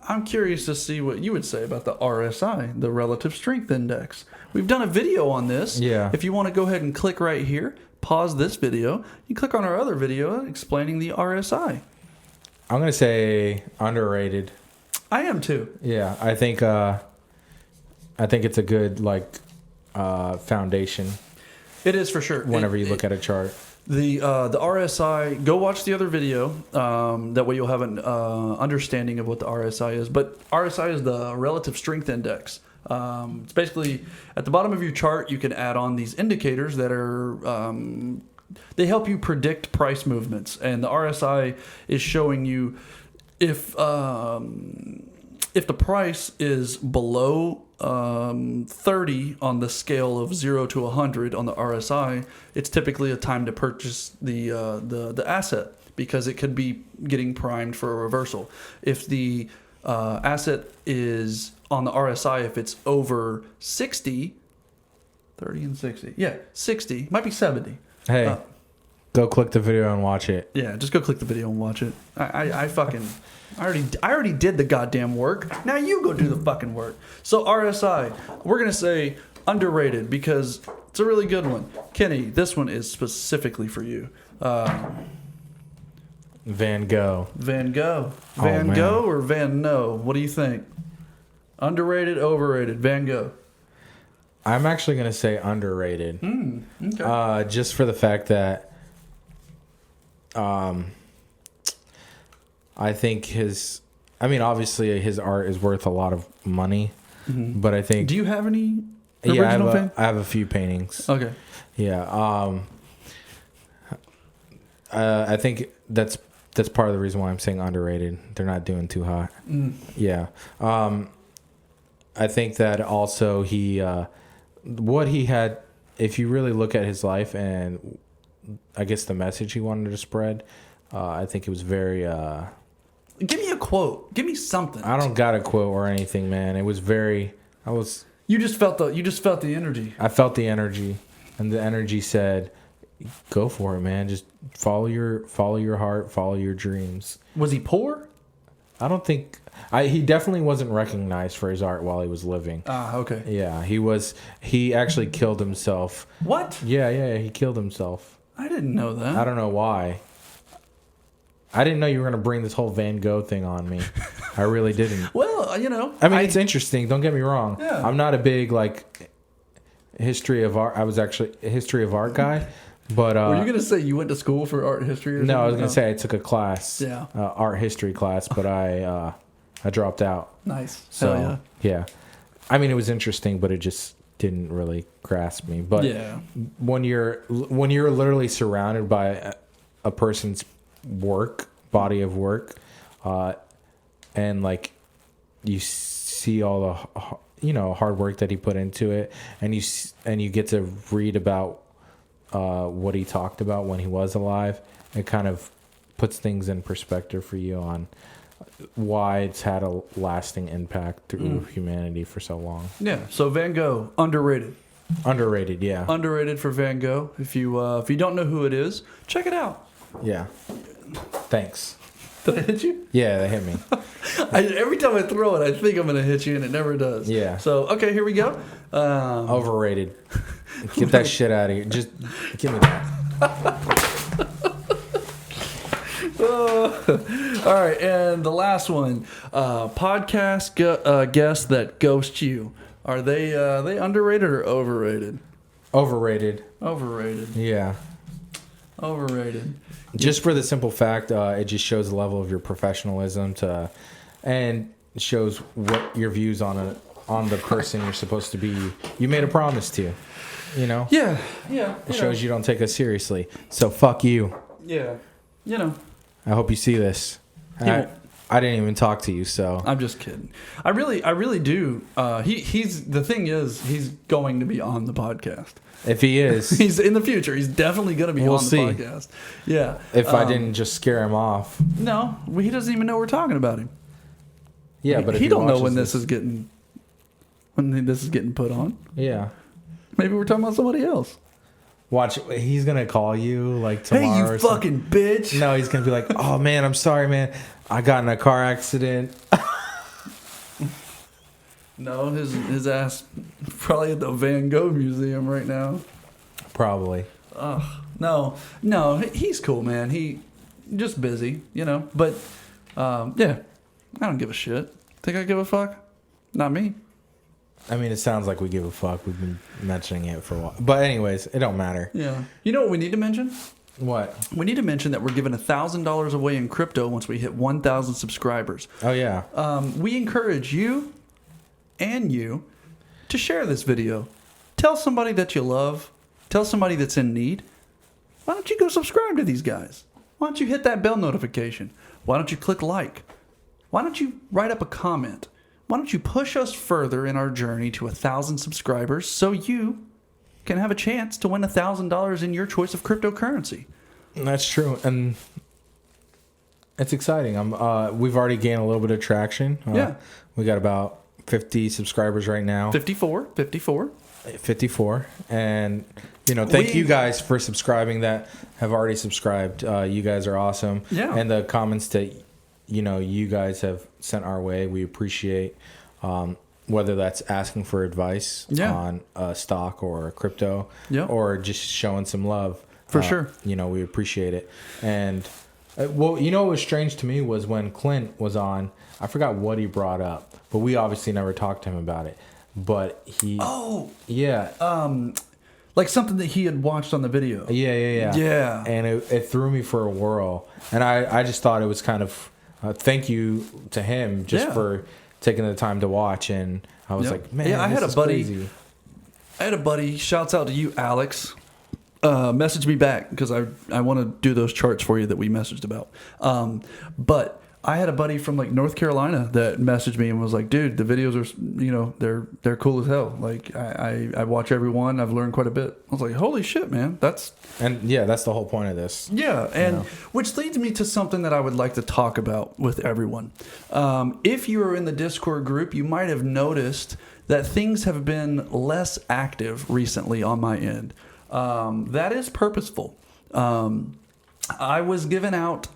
S2: I'm curious to see what you would say about the RSI, the Relative Strength Index. We've done a video on this.
S1: Yeah.
S2: If you want to go ahead and click right here, pause this video, you click on our other video explaining the RSI.
S1: I'm gonna say underrated.
S2: I am too.
S1: Yeah, I think it's a good foundation.
S2: It is for sure.
S1: Whenever you look at a chart.
S2: The RSI, go watch the other video. That way you'll have an understanding of what the RSI is. But RSI is the Relative Strength Index. It's basically at the bottom of your chart, you can add on these indicators that are they help you predict price movements. And the RSI is showing you if the price is below 30 on the scale of 0 to 100 on the RSI, it's typically a time to purchase the asset because it could be getting primed for a reversal. If the asset is on the RSI, if it's over 60, 30 and 60, yeah, 60, might be 70.
S1: Hey, go click the video and watch it.
S2: Yeah, just go click the video and watch it. I already did the goddamn work. Now you go do the fucking work. So RSI, we're gonna say underrated because it's a really good one. Kenny, this one is specifically for you.
S1: Van Gogh.
S2: Van Gogh.
S1: Oh,
S2: Van
S1: man.
S2: Gogh or Van No? What do you think? Underrated, overrated? Van Gogh.
S1: I'm actually gonna say underrated.
S2: Okay.
S1: Just for the fact that I think obviously his art is worth a lot of money, but I think.
S2: Do you have any
S1: Yeah,
S2: original Van?
S1: I have a few paintings.
S2: Okay.
S1: Yeah. I think that's part of the reason why I'm saying underrated. They're not doing too hot. Yeah. I think that also what he had, if you really look at his life and I guess the message he wanted to spread, I think it was very.
S2: Give me a quote. Give me something.
S1: I don't got a quote or anything, man. It was very.
S2: You just felt the energy.
S1: I felt the energy, and the energy said, "Go for it, man. Just follow your heart, follow your dreams."
S2: Was he poor?
S1: I don't think. He definitely wasn't recognized for his art while he was living.
S2: Ah, okay.
S1: Yeah, he was. He actually killed himself.
S2: What?
S1: Yeah, he killed himself.
S2: I didn't know that.
S1: I don't know why. I didn't know you were going to bring this whole Van Gogh thing on me. I really didn't.
S2: Well,
S1: it's interesting. Don't get me wrong.
S2: Yeah.
S1: I'm not a big history of art. I was actually a history of art guy, but
S2: were you gonna say you went to school for art history? Or something?
S1: No, I was gonna say I took a class, art history class, but I dropped out.
S2: Nice.
S1: So
S2: Hell yeah.
S1: It was interesting, but it just didn't really grasp me. But when you're literally surrounded by a person's body of work, and you see all the hard work that he put into it, and you get to read about what he talked about when he was alive, it kind of puts things in perspective for you on why it's had a lasting impact through humanity for so long.
S2: Yeah. So Van Gogh, underrated.
S1: Underrated, yeah.
S2: Underrated for Van Gogh. If you don't know who it is, check it out.
S1: Yeah. Thanks.
S2: Did I hit you?
S1: Yeah, they hit me.
S2: Every time I throw it, I think I'm gonna hit you, and it never does.
S1: Yeah.
S2: So okay, here we go.
S1: Overrated. Get that shit out of here. Just give me that.
S2: All right, and the last one, podcast guests that ghost you. Are they underrated or overrated?
S1: Overrated.
S2: Overrated.
S1: Yeah.
S2: Overrated.
S1: Just for the simple fact, it just shows the level of your professionalism and shows what your views on the person you're supposed to be. You made a promise to,
S2: Yeah.
S1: It shows you don't take us seriously. So fuck you.
S2: Yeah.
S1: I hope you see this. I didn't even talk to you, so
S2: I'm just kidding. I really do. He's the thing is he's going to be on the podcast.
S1: If he is,
S2: he's in the future. He's definitely going to be on the podcast. Yeah.
S1: If I didn't just scare him off.
S2: No, he doesn't even know we're talking about him.
S1: Yeah, but if
S2: he don't know when
S1: this
S2: is getting. when this is getting put on.
S1: Yeah.
S2: Maybe we're talking about somebody else.
S1: Watch, he's gonna call you like tomorrow.
S2: Hey, you
S1: or
S2: fucking bitch!
S1: No, he's gonna be like, "Oh man, I'm sorry, man. I got in a car accident."
S2: No, his ass probably at the Van Gogh Museum right now.
S1: Probably.
S2: No, he's cool, man. He just busy, you know. But yeah, I don't give a shit. Think I give a fuck? Not me.
S1: I mean, it sounds like we give a fuck. We've been mentioning it for a while, but anyways, it don't matter.
S2: Yeah. You know what we need to mention?
S1: What?
S2: We need to mention that we're giving $1,000 away in crypto once we hit 1,000 subscribers.
S1: Oh yeah.
S2: We encourage you and you to share this video. Tell somebody that you love. Tell somebody that's in need. Why don't you go subscribe to these guys? Why don't you hit that bell notification? Why don't you click like? Why don't you write up a comment? Why don't you push us further in our journey to 1,000 subscribers so you can have a chance to win $1,000 in your choice of cryptocurrency?
S1: That's true, and it's exciting. We've already gained a little bit of traction.
S2: Yeah.
S1: We got about 50 subscribers right now.
S2: 54.
S1: 54. And, you know, thank you guys for subscribing that have already subscribed. You guys are awesome.
S2: Yeah.
S1: And the comments that, you know, you guys have sent our way, we appreciate. Whether that's asking for advice on a stock or a crypto or just showing some love.
S2: For sure.
S1: You know, we appreciate it. And, well, you know what was strange to me was when Clint was on, I forgot what he brought up, but we obviously never talked to him about it. But he... Oh! Yeah.
S2: Like something that he had watched on the video.
S1: Yeah.
S2: Yeah.
S1: And it threw me for a whirl. And I just thought it was kind of... thank you to him just for taking the time to watch. And I was like, man,
S2: I had a buddy.
S1: Crazy.
S2: I had a buddy. Shouts out to you, Alex. Message me back because I want to do those charts for you that we messaged about. But I had a buddy from like North Carolina that messaged me and was like, dude, the videos are, you know, they're cool as hell. Like I watch every one. I've learned quite a bit. I was like, holy shit, man. That's
S1: the whole point of this.
S2: Yeah. And which leads me to something that I would like to talk about with everyone. If you are in the Discord group, you might have noticed that things have been less active recently on my end. That is purposeful. I was giving out,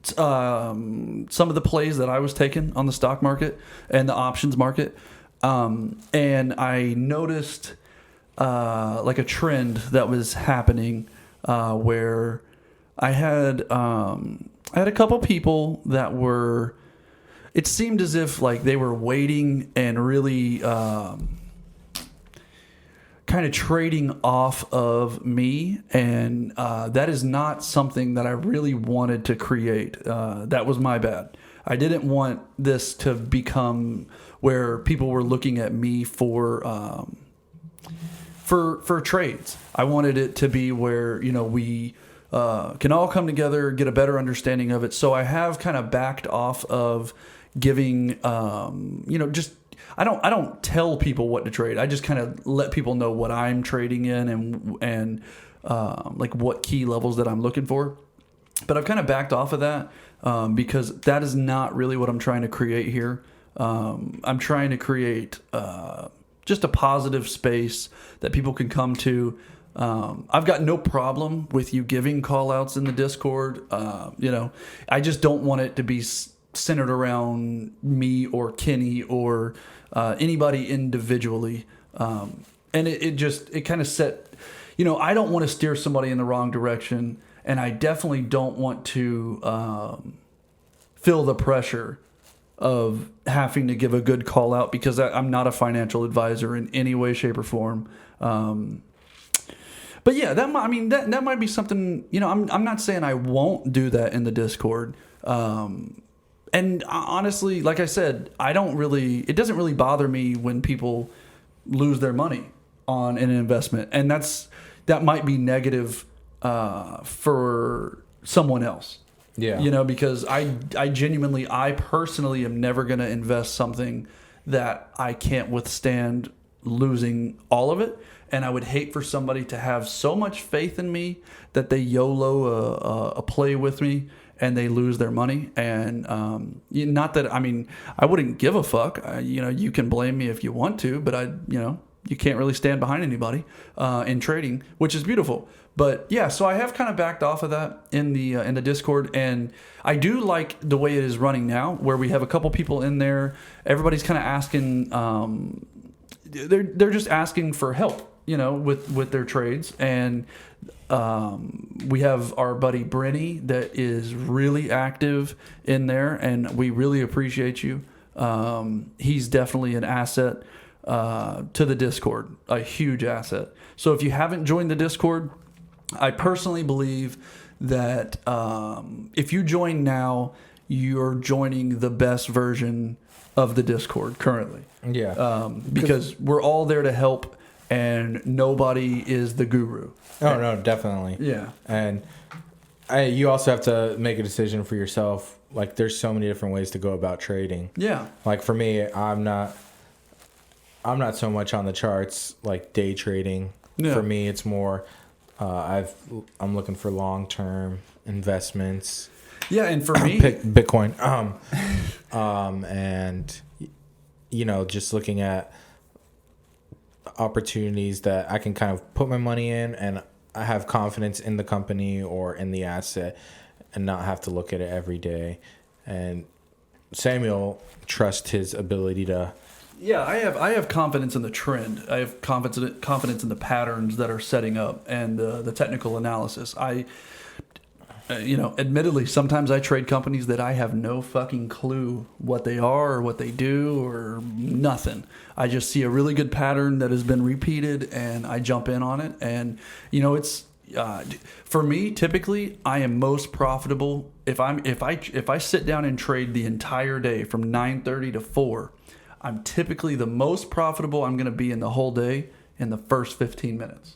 S2: some of the plays that I was taking on the stock market and the options market. And I noticed like a trend that was happening where I had a couple people that were, it seemed as if like they were waiting and really kind of trading off of me, and that is not something that I really wanted to create. That was my bad. I didn't want this to become where people were looking at me for trades. I wanted it to be where, you know, we can all come together, get a better understanding of it. So I have kind of backed off of giving, you know, just I don't tell people what to trade. I just kind of let people know what I'm trading in and like what key levels that I'm looking for. But I've kind of backed off of that because that is not really what I'm trying to create here. I'm trying to create just a positive space that people can come to. I've got no problem with you giving call outs in the Discord. You know, I just don't want it to be centered around me or Kenny or anybody individually. And it kind of set, you know, I don't want to steer somebody in the wrong direction, and I definitely don't want to feel the pressure of having to give a good call out because I'm not a financial advisor in any way, shape, or form. But yeah, that might be something, you know, I'm not saying I won't do that in the Discord. And honestly, like I said, it doesn't really bother me when people lose their money on an investment. And that might be negative for someone else. Yeah. You know, because I personally am never going to invest something that I can't withstand losing all of it. And I would hate for somebody to have so much faith in me that they YOLO a play with me and they lose their money. And not that, I mean, I wouldn't give a fuck. You can blame me if you want to, but you can't really stand behind anybody in trading, which is beautiful. But yeah, so I have kind of backed off of that in the Discord, and I do like the way it is running now, where we have a couple people in there. Everybody's kind of asking, they're just asking for help, with their trades, and we have our buddy Brenny that is really active in there, and we really appreciate you. He's definitely an asset to the Discord, a huge asset. So if you haven't joined the Discord, I personally believe that if you join now, you're joining the best version of the Discord currently.
S1: Yeah.
S2: Because we're all there to help, and nobody is the guru.
S1: Oh, no, definitely.
S2: Yeah.
S1: And you also have to make a decision for yourself. Like, there's so many different ways to go about trading. Yeah. Like, for me, I'm not so much on the charts, like day trading. Yeah. For me, it's more... I'm looking for long-term investments.
S2: Yeah, and for me,
S1: Bitcoin. And just looking at opportunities that I can kind of put my money in, and I have confidence in the company or in the asset, and not have to look at it every day. And Samuel trusts his ability to.
S2: Yeah, I have confidence in the trend. I have confidence in the patterns that are setting up, and the technical analysis. Admittedly, sometimes I trade companies that I have no fucking clue what they are or what they do or nothing. I just see a really good pattern that has been repeated, and I jump in on it. And it's for me, typically I am most profitable if I sit down and trade the entire day from 9:30 to 4. I'm typically the most profitable I'm going to be in the whole day in the first 15 minutes.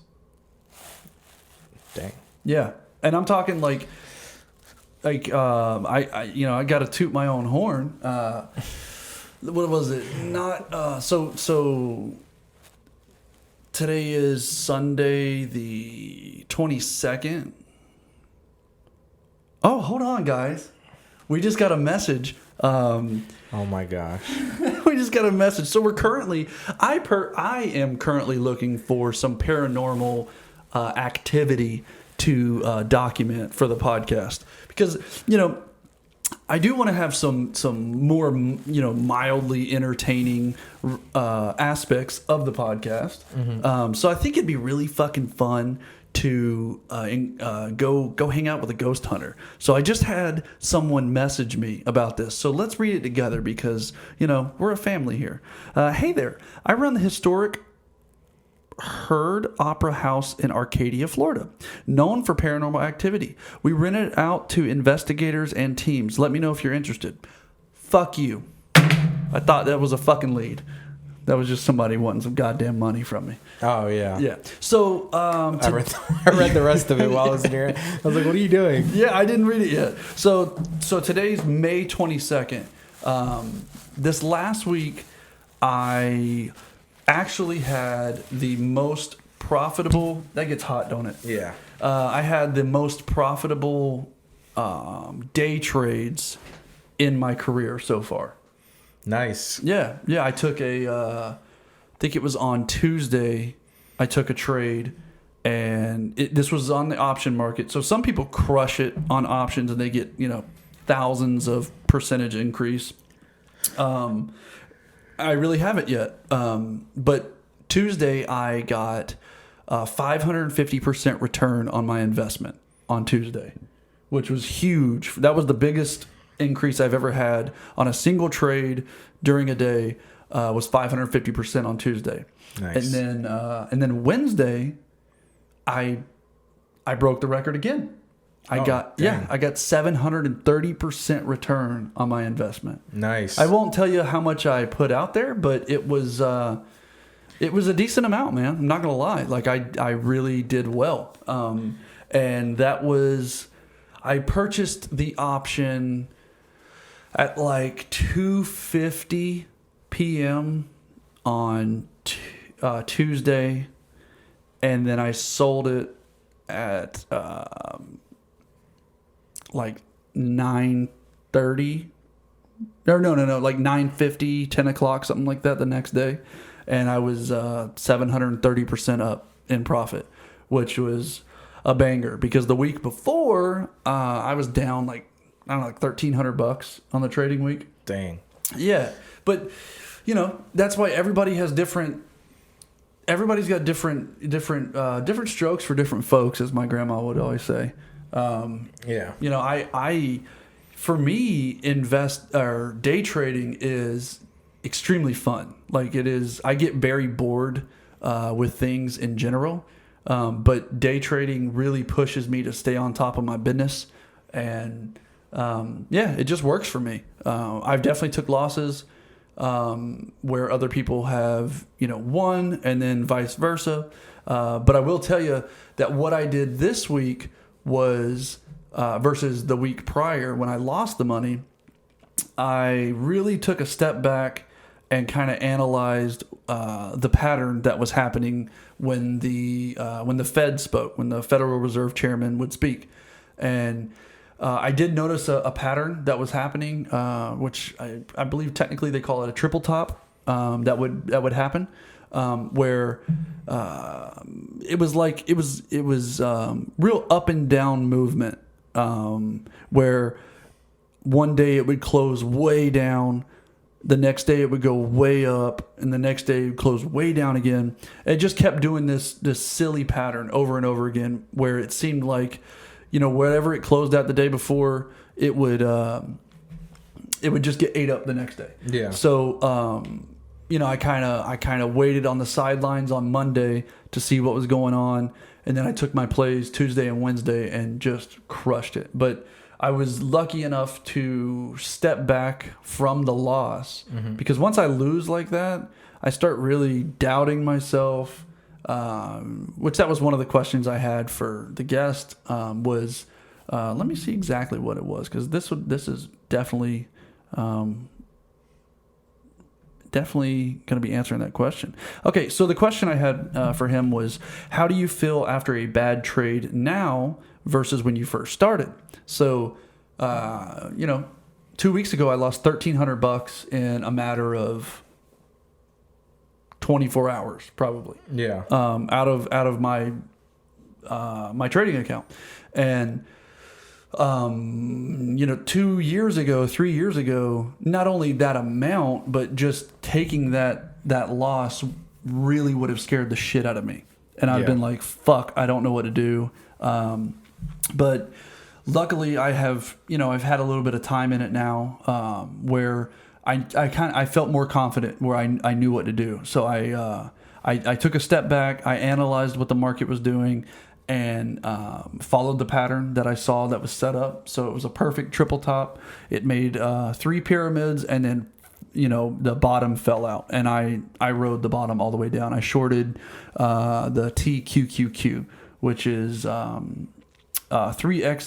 S1: Dang.
S2: Yeah. And I'm talking like I got to toot my own horn. What was it? Not so today is Sunday the 22nd. Oh, hold on, guys. We just got a message.
S1: Oh my gosh.
S2: We just got a message. So we're currently, I am currently looking for some paranormal activity to document for the podcast, because I do want to have some more mildly entertaining aspects of the podcast. Mm-hmm. So I think it'd be really fucking fun to go hang out with a ghost hunter. So I just had someone message me about this. So let's read it together, because we're a family here. Hey there, I run the historic Heard Opera House in Arcadia, Florida, known for paranormal activity. We rent it out to investigators and teams. Let me know if you're interested. Fuck you. I thought that was a fucking lead. That was just somebody wanting some goddamn money from me.
S1: Oh, yeah.
S2: Yeah. So,
S1: I read the rest of it while I was in here. I was like, what are you doing?
S2: Yeah, I didn't read it yet. So today's May 22nd. This last week, I actually had the most profitable... That gets hot, don't it?
S1: Yeah.
S2: I had the most profitable day trades in my career so far.
S1: Nice.
S2: Yeah. I took I think it was on Tuesday, I took a trade, and this was on the option market. So some people crush it on options and they get, thousands of percentage increase. I really haven't yet. But Tuesday I got 550% return on my investment on Tuesday, which was huge. That was the biggest increase I've ever had on a single trade during a day. Was 550% on Tuesday. Nice. And then Wednesday, I broke the record again. I got 730% return on my investment.
S1: Nice.
S2: I won't tell you how much I put out there, but it was a decent amount, man. I'm not gonna lie. Like I really did well. And that was, I purchased the option at like 2:50 p.m. on Tuesday, and then I sold it at like 9:30. Or no, like 9:50, 10 o'clock, something like that the next day. And I was 730% up in profit, which was a banger because the week before I was down like, I don't know, like $1,300 on the trading week.
S1: Dang.
S2: Yeah. But, you know, that's why everybody's got different strokes for different folks, as my grandma would always say.
S1: Yeah.
S2: You know, for me, day trading is extremely fun. Like it is, I get very bored with things in general, but day trading really pushes me to stay on top of my business, and it just works for me. I've definitely took losses where other people have, you know, won, and then vice versa. But I will tell you that what I did this week was versus the week prior when I lost the money, I really took a step back and kind of analyzed the pattern that was happening when the Fed spoke, when the Federal Reserve Chairman would speak. And I did notice a pattern that was happening, which I believe technically they call it a triple top, that would happen, where it was real up and down movement, where one day it would close way down, the next day it would go way up, and the next day it would close way down again. It just kept doing this silly pattern over and over again, where it seemed like, you know, wherever it closed out the day before, it would just get ate up the next day.
S1: Yeah.
S2: So, you know, I kind of waited on the sidelines on Monday to see what was going on, and then I took my plays Tuesday and Wednesday and just crushed it. But I was lucky enough to step back from the loss, because once I lose like that, I start really doubting myself. Which that was one of the questions I had for the guest, was let me see exactly what it was, because this is definitely going to be answering that question. Okay, so the question I had for him was, how do you feel after a bad trade now versus when you first started? So, you know, 2 weeks ago I lost $1,300 in a matter of 24 hours, probably.
S1: Yeah.
S2: Out of my my trading account, and you know, 2 years ago, 3 years ago, not only that amount, but just taking that loss really would have scared the shit out of me, and I've been like, fuck, I don't know what to do. But luckily, I've had a little bit of time in it now, where I felt more confident, where I knew what to do. So I took a step back. I analyzed what the market was doing, and followed the pattern that I saw that was set up. So it was a perfect triple top. It made 3 pyramids, and then, you know, the bottom fell out, and I rode the bottom all the way down. I shorted the TQQQ, which is 3x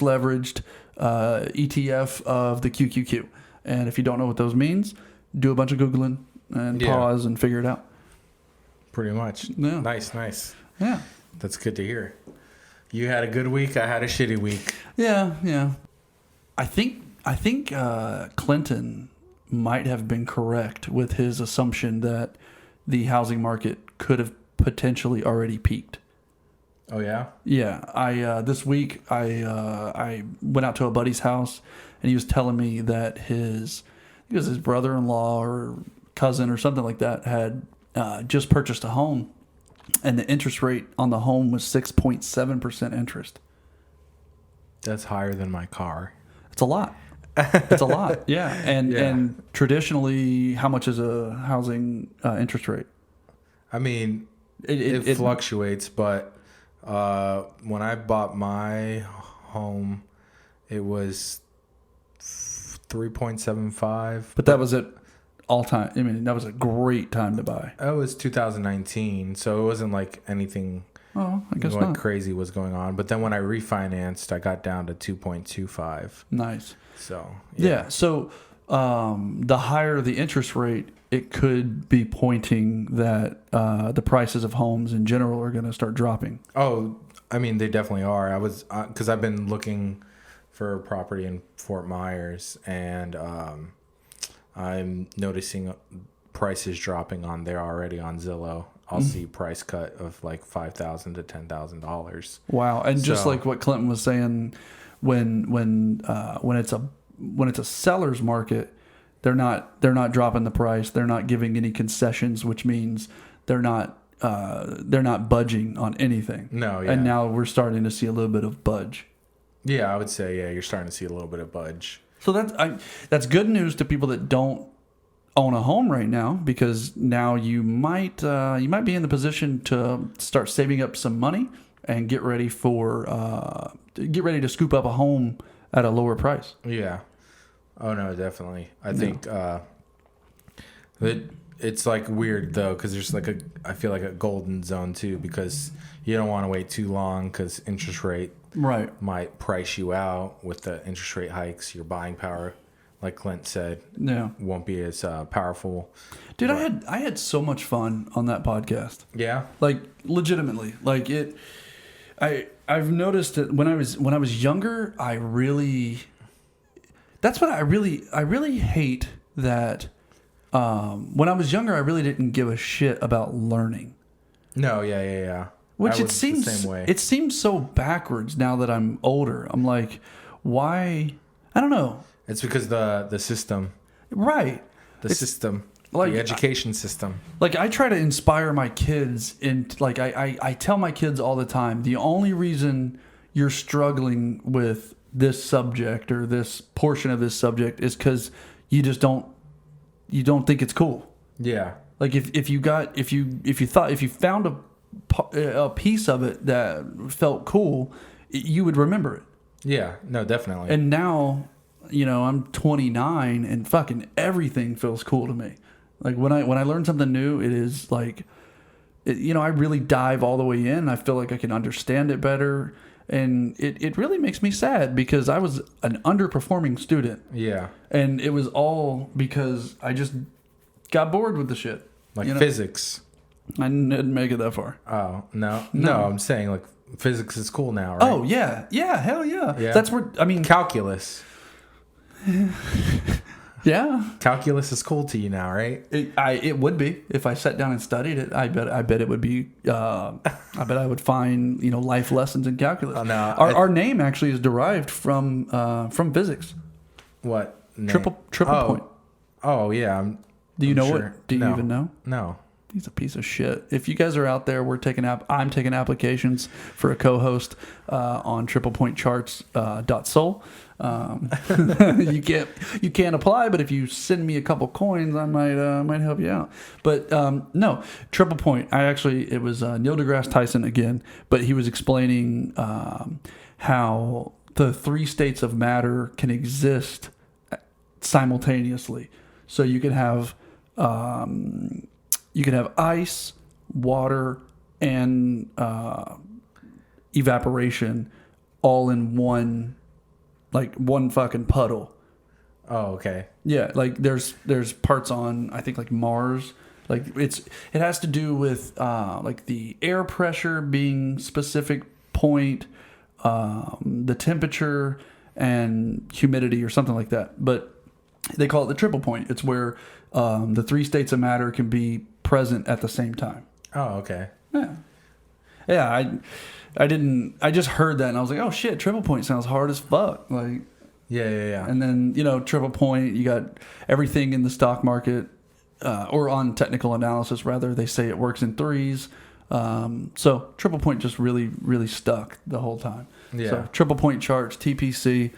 S2: leveraged ETF of the QQQ. And if you don't know what those means, do a bunch of Googling and pause and figure it out.
S1: Pretty much.
S2: Yeah.
S1: Nice.
S2: Yeah.
S1: That's good to hear. You had a good week. I had a shitty week.
S2: Yeah. I think Clinton might have been correct with his assumption that the housing market could have potentially already peaked.
S1: Oh yeah?
S2: Yeah. This week I went out to a buddy's house, and he was telling me that his brother-in-law or cousin or something like that had just purchased a home, and the interest rate on the home was 6.7% interest.
S1: That's higher than my car.
S2: It's a lot. Yeah. And traditionally, how much is a housing interest rate?
S1: I mean, it fluctuates, but when I bought my home, it was 3.75.
S2: But that was at all time. I mean, that was a great time to buy.
S1: It was 2019, so it wasn't like anything
S2: I guess not.
S1: Crazy was going on. But then when I refinanced, I got down to 2.25.
S2: Nice.
S1: So
S2: yeah. So the higher the interest rate, it could be pointing that the prices of homes in general are going to start dropping.
S1: Oh, I mean, they definitely are. I was because I've been looking for a property in Fort Myers, and I'm noticing prices dropping on there already on Zillow. I'll see price cut of like $5,000 to $10,000.
S2: Wow. And just
S1: So-
S2: like what Clinton was saying, when it's a seller's market, they're not dropping the price. They're not giving any concessions, which means they're not budging on anything.
S1: No, yeah.
S2: And now we're starting to see a little bit of budge.
S1: Yeah, I would say, yeah, you're starting to see a little bit of budge.
S2: So that's good news to people that don't own a home right now, because now you might be in the position to start saving up some money and get ready to scoop up a home at a lower price.
S1: Yeah. Oh no, definitely. I think it's like weird though, because there's like I feel like a golden zone too, because you don't want to wait too long because interest rate might price you out with the interest rate hikes. Your buying power, like Clint said, won't be as powerful.
S2: Dude, but I had so much fun on that podcast.
S1: Yeah,
S2: like legitimately, like it. I've noticed that when I was younger, that's what I really hate that. When I was younger, I really didn't give a shit about learning.
S1: No, yeah.
S2: Which it seems the same way. It seems so backwards now that I'm older. I'm like, why? I don't know.
S1: It's because the system,
S2: right?
S1: The education system.
S2: Like I try to inspire my kids, I tell my kids all the time, the only reason you're struggling with this subject or this portion of this subject is because you just don't think it's cool.
S1: Yeah.
S2: Like if you found a piece of it that felt cool, you would remember it.
S1: Yeah. No, definitely.
S2: And now, I'm 29 and fucking everything feels cool to me. Like when I learn something new, it is like, I really dive all the way in. I feel like I can understand it better. And it really makes me sad because I was an underperforming student.
S1: Yeah. And
S2: it was all because I just got bored with the shit.
S1: Like physics.
S2: I didn't make it that far.
S1: Oh, no. No, I'm saying like physics is cool now, right?
S2: Oh, yeah. Yeah, hell yeah. That's where,
S1: calculus.
S2: Yeah.
S1: Calculus is cool to you now, right?
S2: It would be if I sat down and studied it. I bet it would be. I bet I would find life lessons in calculus.
S1: Oh, no,
S2: our name actually is derived from physics.
S1: What name?
S2: Triple point.
S1: Oh yeah.
S2: Do you know what? Do you even know?
S1: No.
S2: He's a piece of shit. If you guys are out there, I'm taking applications for a co-host on triplepointcharts.soul. You can't apply, but if you send me a couple coins, I might help you out. But no, Triple Point. It was Neil deGrasse Tyson again, but he was explaining how the three states of matter can exist simultaneously. So you could have ice, water, and evaporation all in one fucking puddle.
S1: Oh, okay.
S2: Yeah, like there's parts on, I think, like Mars. Like it has to do with like the air pressure being specific point, the temperature and humidity or something like that. But they call it the triple point. It's where the three states of matter can be present at the same time.
S1: Oh, okay.
S2: Yeah. I just heard that and I was like, oh shit, triple point sounds hard as fuck. Like,
S1: yeah.
S2: And then, triple point, you got everything in the stock market, or on technical analysis rather, they say it works in threes. So triple point just really, really stuck the whole time.
S1: Yeah.
S2: So triple point charts, TPC,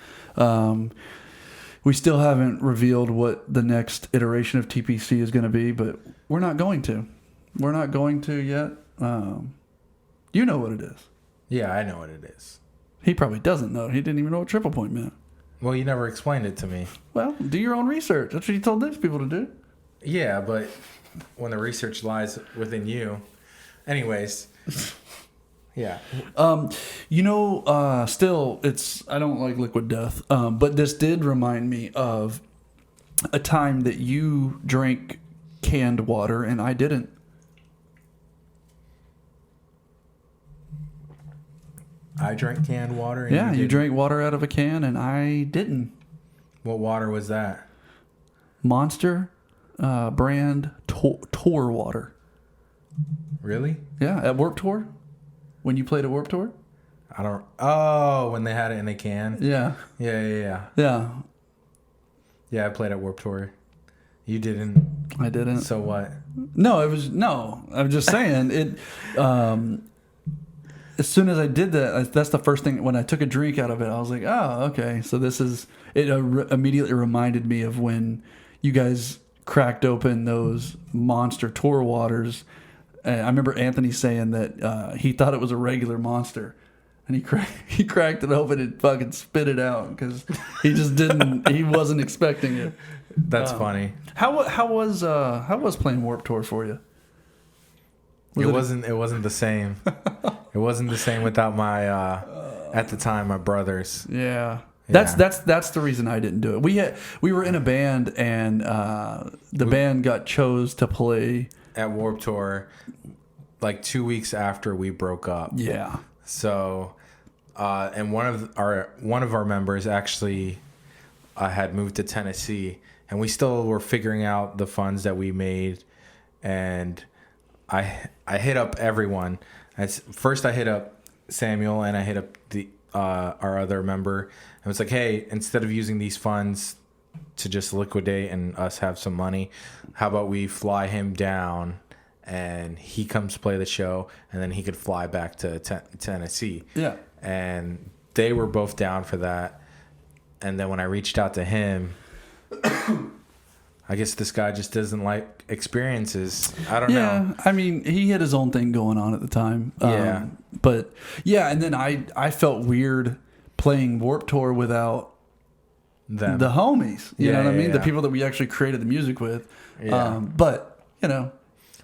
S2: we still haven't revealed what the next iteration of TPC is going to be, but we're not going to. We're not going to yet. You know what it is.
S1: Yeah, I know what it is.
S2: He probably doesn't know. He didn't even know what triple point meant.
S1: Well, you never explained it to me.
S2: Well, do your own research. That's what you told these people to do.
S1: Yeah, but when the research lies within you. Anyways. Yeah.
S2: Still, I don't like liquid death. But this did remind me of a time that you drank canned water and I didn't.
S1: I drank canned water. And
S2: Yeah, you
S1: didn't.
S2: drank water out of a can, and I didn't.
S1: What water was that?
S2: Monster brand Tour water.
S1: Really?
S2: Yeah, at Warped Tour? When you played at Warped Tour?
S1: I don't. Oh, when they had it in a can.
S2: Yeah.
S1: Yeah.
S2: Yeah.
S1: Yeah, I played at Warped Tour. You didn't.
S2: I didn't.
S1: So what?
S2: No, I'm just saying it. As soon as I did that, that's the first thing. When I took a drink out of it, I was like, oh, okay. So this is. It immediately reminded me of when you guys cracked open those Monster Tour waters. I remember Anthony saying that he thought it was a regular Monster. And he cracked it open and fucking spit it out because he just didn't. He wasn't expecting it.
S1: That's funny.
S2: How was playing Warped Tour for you?
S1: It wasn't the same. It wasn't the same without my at the time my brothers.
S2: Yeah. That's the reason I didn't do it. We were in a band and the band got chose to play
S1: at Warped Tour like 2 weeks after we broke up.
S2: Yeah.
S1: So, and one of our members actually had moved to Tennessee, and we still were figuring out the funds that we made. And I hit up everyone. First, I hit up Samuel, and I hit up our other member. And it's like, hey, instead of using these funds to just liquidate and us have some money, how about we fly him down? And he comes play the show, and then he could fly back to Tennessee.
S2: Yeah.
S1: And they were both down for that. And then when I reached out to him, I guess this guy just doesn't like experiences. I don't know.
S2: Yeah, I mean, he had his own thing going on at the time.
S1: Yeah.
S2: But, yeah, and then I felt weird playing Warped Tour without
S1: Them.
S2: the homies. You know what I mean?
S1: Yeah.
S2: The people that we actually created the music with.
S1: Yeah.
S2: But, you know.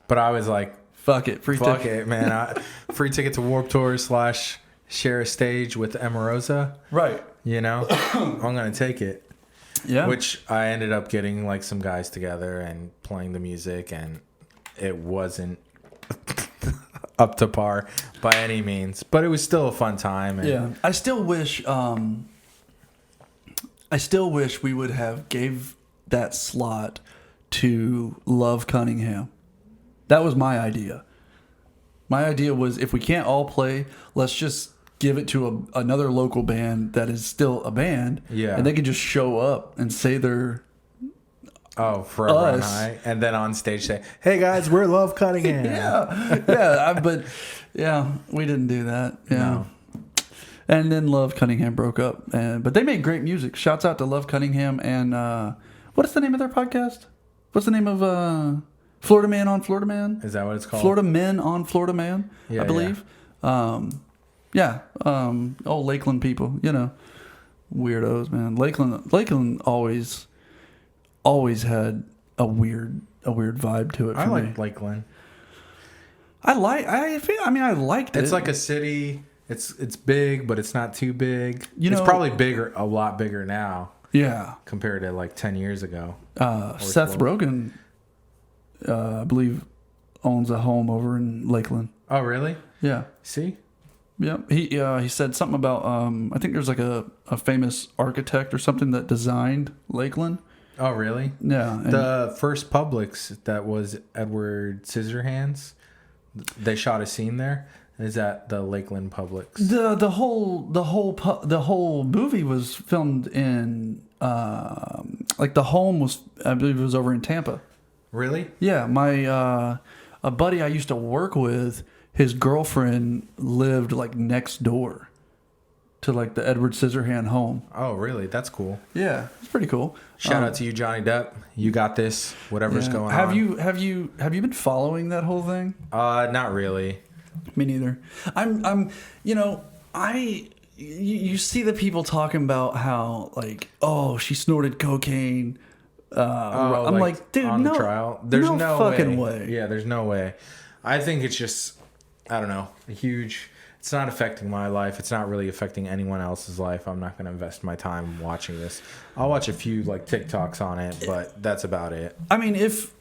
S1: But I was like,
S2: fuck it.
S1: fuck it, man. Free ticket to Warped Tour / share a stage with Emarosa.
S2: Right.
S1: You know? I'm going to take it.
S2: Yeah.
S1: Which I ended up getting like some guys together and playing the music, and it wasn't up to par by any means, but it was still a fun time. And
S2: yeah. I still wish we would have gave that slot to Love Cunningham. That was my idea. My idea was if we can't all play, let's just give it to another local band that is still a band.
S1: Yeah.
S2: And they can just show up and say they're
S1: Forever on High, and then on stage say, "Hey guys, we're Love Cunningham."
S2: but we didn't do that. Yeah.
S1: No.
S2: And then Love Cunningham broke up, but they made great music. Shouts out to Love Cunningham and what is the name of their podcast? What's the name of Florida Man on Florida Man?
S1: Is that what it's called?
S2: Florida Men on Florida Man, I believe.
S1: Yeah.
S2: Old Lakeland people, you know, weirdos, man. Lakeland always had a weird vibe to it for
S1: I
S2: me.
S1: like Lakeland.
S2: I liked it.
S1: It's like a city. It's big, but it's not too big.
S2: You
S1: it's
S2: know-
S1: probably bigger, a lot bigger now
S2: Yeah.
S1: compared to like 10 years ago.
S2: Seth
S1: 12.
S2: Rogen, I believe, owns a home over in Lakeland.
S1: Oh, really?
S2: Yeah.
S1: See?
S2: Yeah. He said something about, I think there's like a famous architect or something that designed Lakeland.
S1: Oh, really?
S2: Yeah. And
S1: The first Publix that was Edward Scissorhands, they shot a scene there. Is at the Lakeland Publix.
S2: the whole movie was filmed in, like the home was, I believe it was over in Tampa.
S1: Really?
S2: Yeah. My, a buddy I used to work with, his girlfriend lived like next door to like the Edward Scissorhand home.
S1: Oh, really? That's cool.
S2: Yeah, it's pretty cool.
S1: Shout out to you, Johnny Depp. You got this. Whatever's
S2: Yeah.
S1: going
S2: Have
S1: on.
S2: Have you been following that whole thing?
S1: Not really.
S2: Me neither. I'm you see the people talking about how like, oh, she snorted cocaine. I'm like, dude,
S1: on
S2: no
S1: the trial. There's no
S2: fucking way.
S1: Yeah, there's no way. I think it's just, I don't know, a huge. It's not affecting my life. It's not really affecting anyone else's life. I'm not going to invest my time watching this. I'll watch a few like TikToks on it, but that's about it.
S2: I mean, if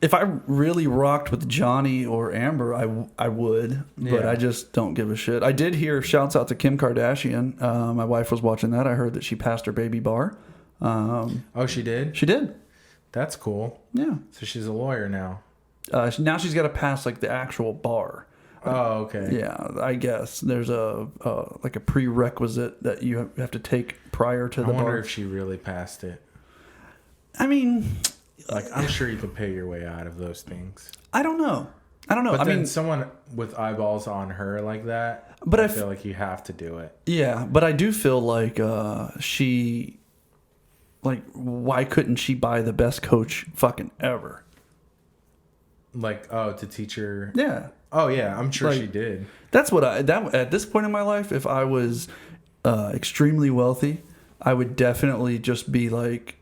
S2: if I really rocked with Johnny or Amber, I would, but
S1: Yeah.
S2: I just don't give a shit. I did hear shouts out to Kim Kardashian. My wife was watching that. I heard that she passed her baby bar.
S1: Oh, she did?
S2: She did.
S1: That's cool.
S2: Yeah.
S1: So she's a lawyer now.
S2: Now she's got to pass like the actual bar.
S1: Oh, okay.
S2: Yeah, I guess there's a like a prerequisite that you have to take prior to
S1: I
S2: the
S1: wonder
S2: bar.
S1: if she really passed it.
S2: I mean,
S1: Like, I'm sure you could pay your way out of those things.
S2: I don't know.
S1: But
S2: I
S1: then
S2: mean,
S1: someone with eyeballs on her like that,
S2: But
S1: I
S2: I
S1: feel like you have to do it.
S2: yeah, but I do feel like she, like, why couldn't she buy the best coach fucking ever?
S1: Like, oh, to teach her.
S2: Yeah,
S1: Oh, yeah, I'm sure
S2: Like-
S1: she did.
S2: that's what at this point in my life, if I was extremely wealthy, I would definitely just be like,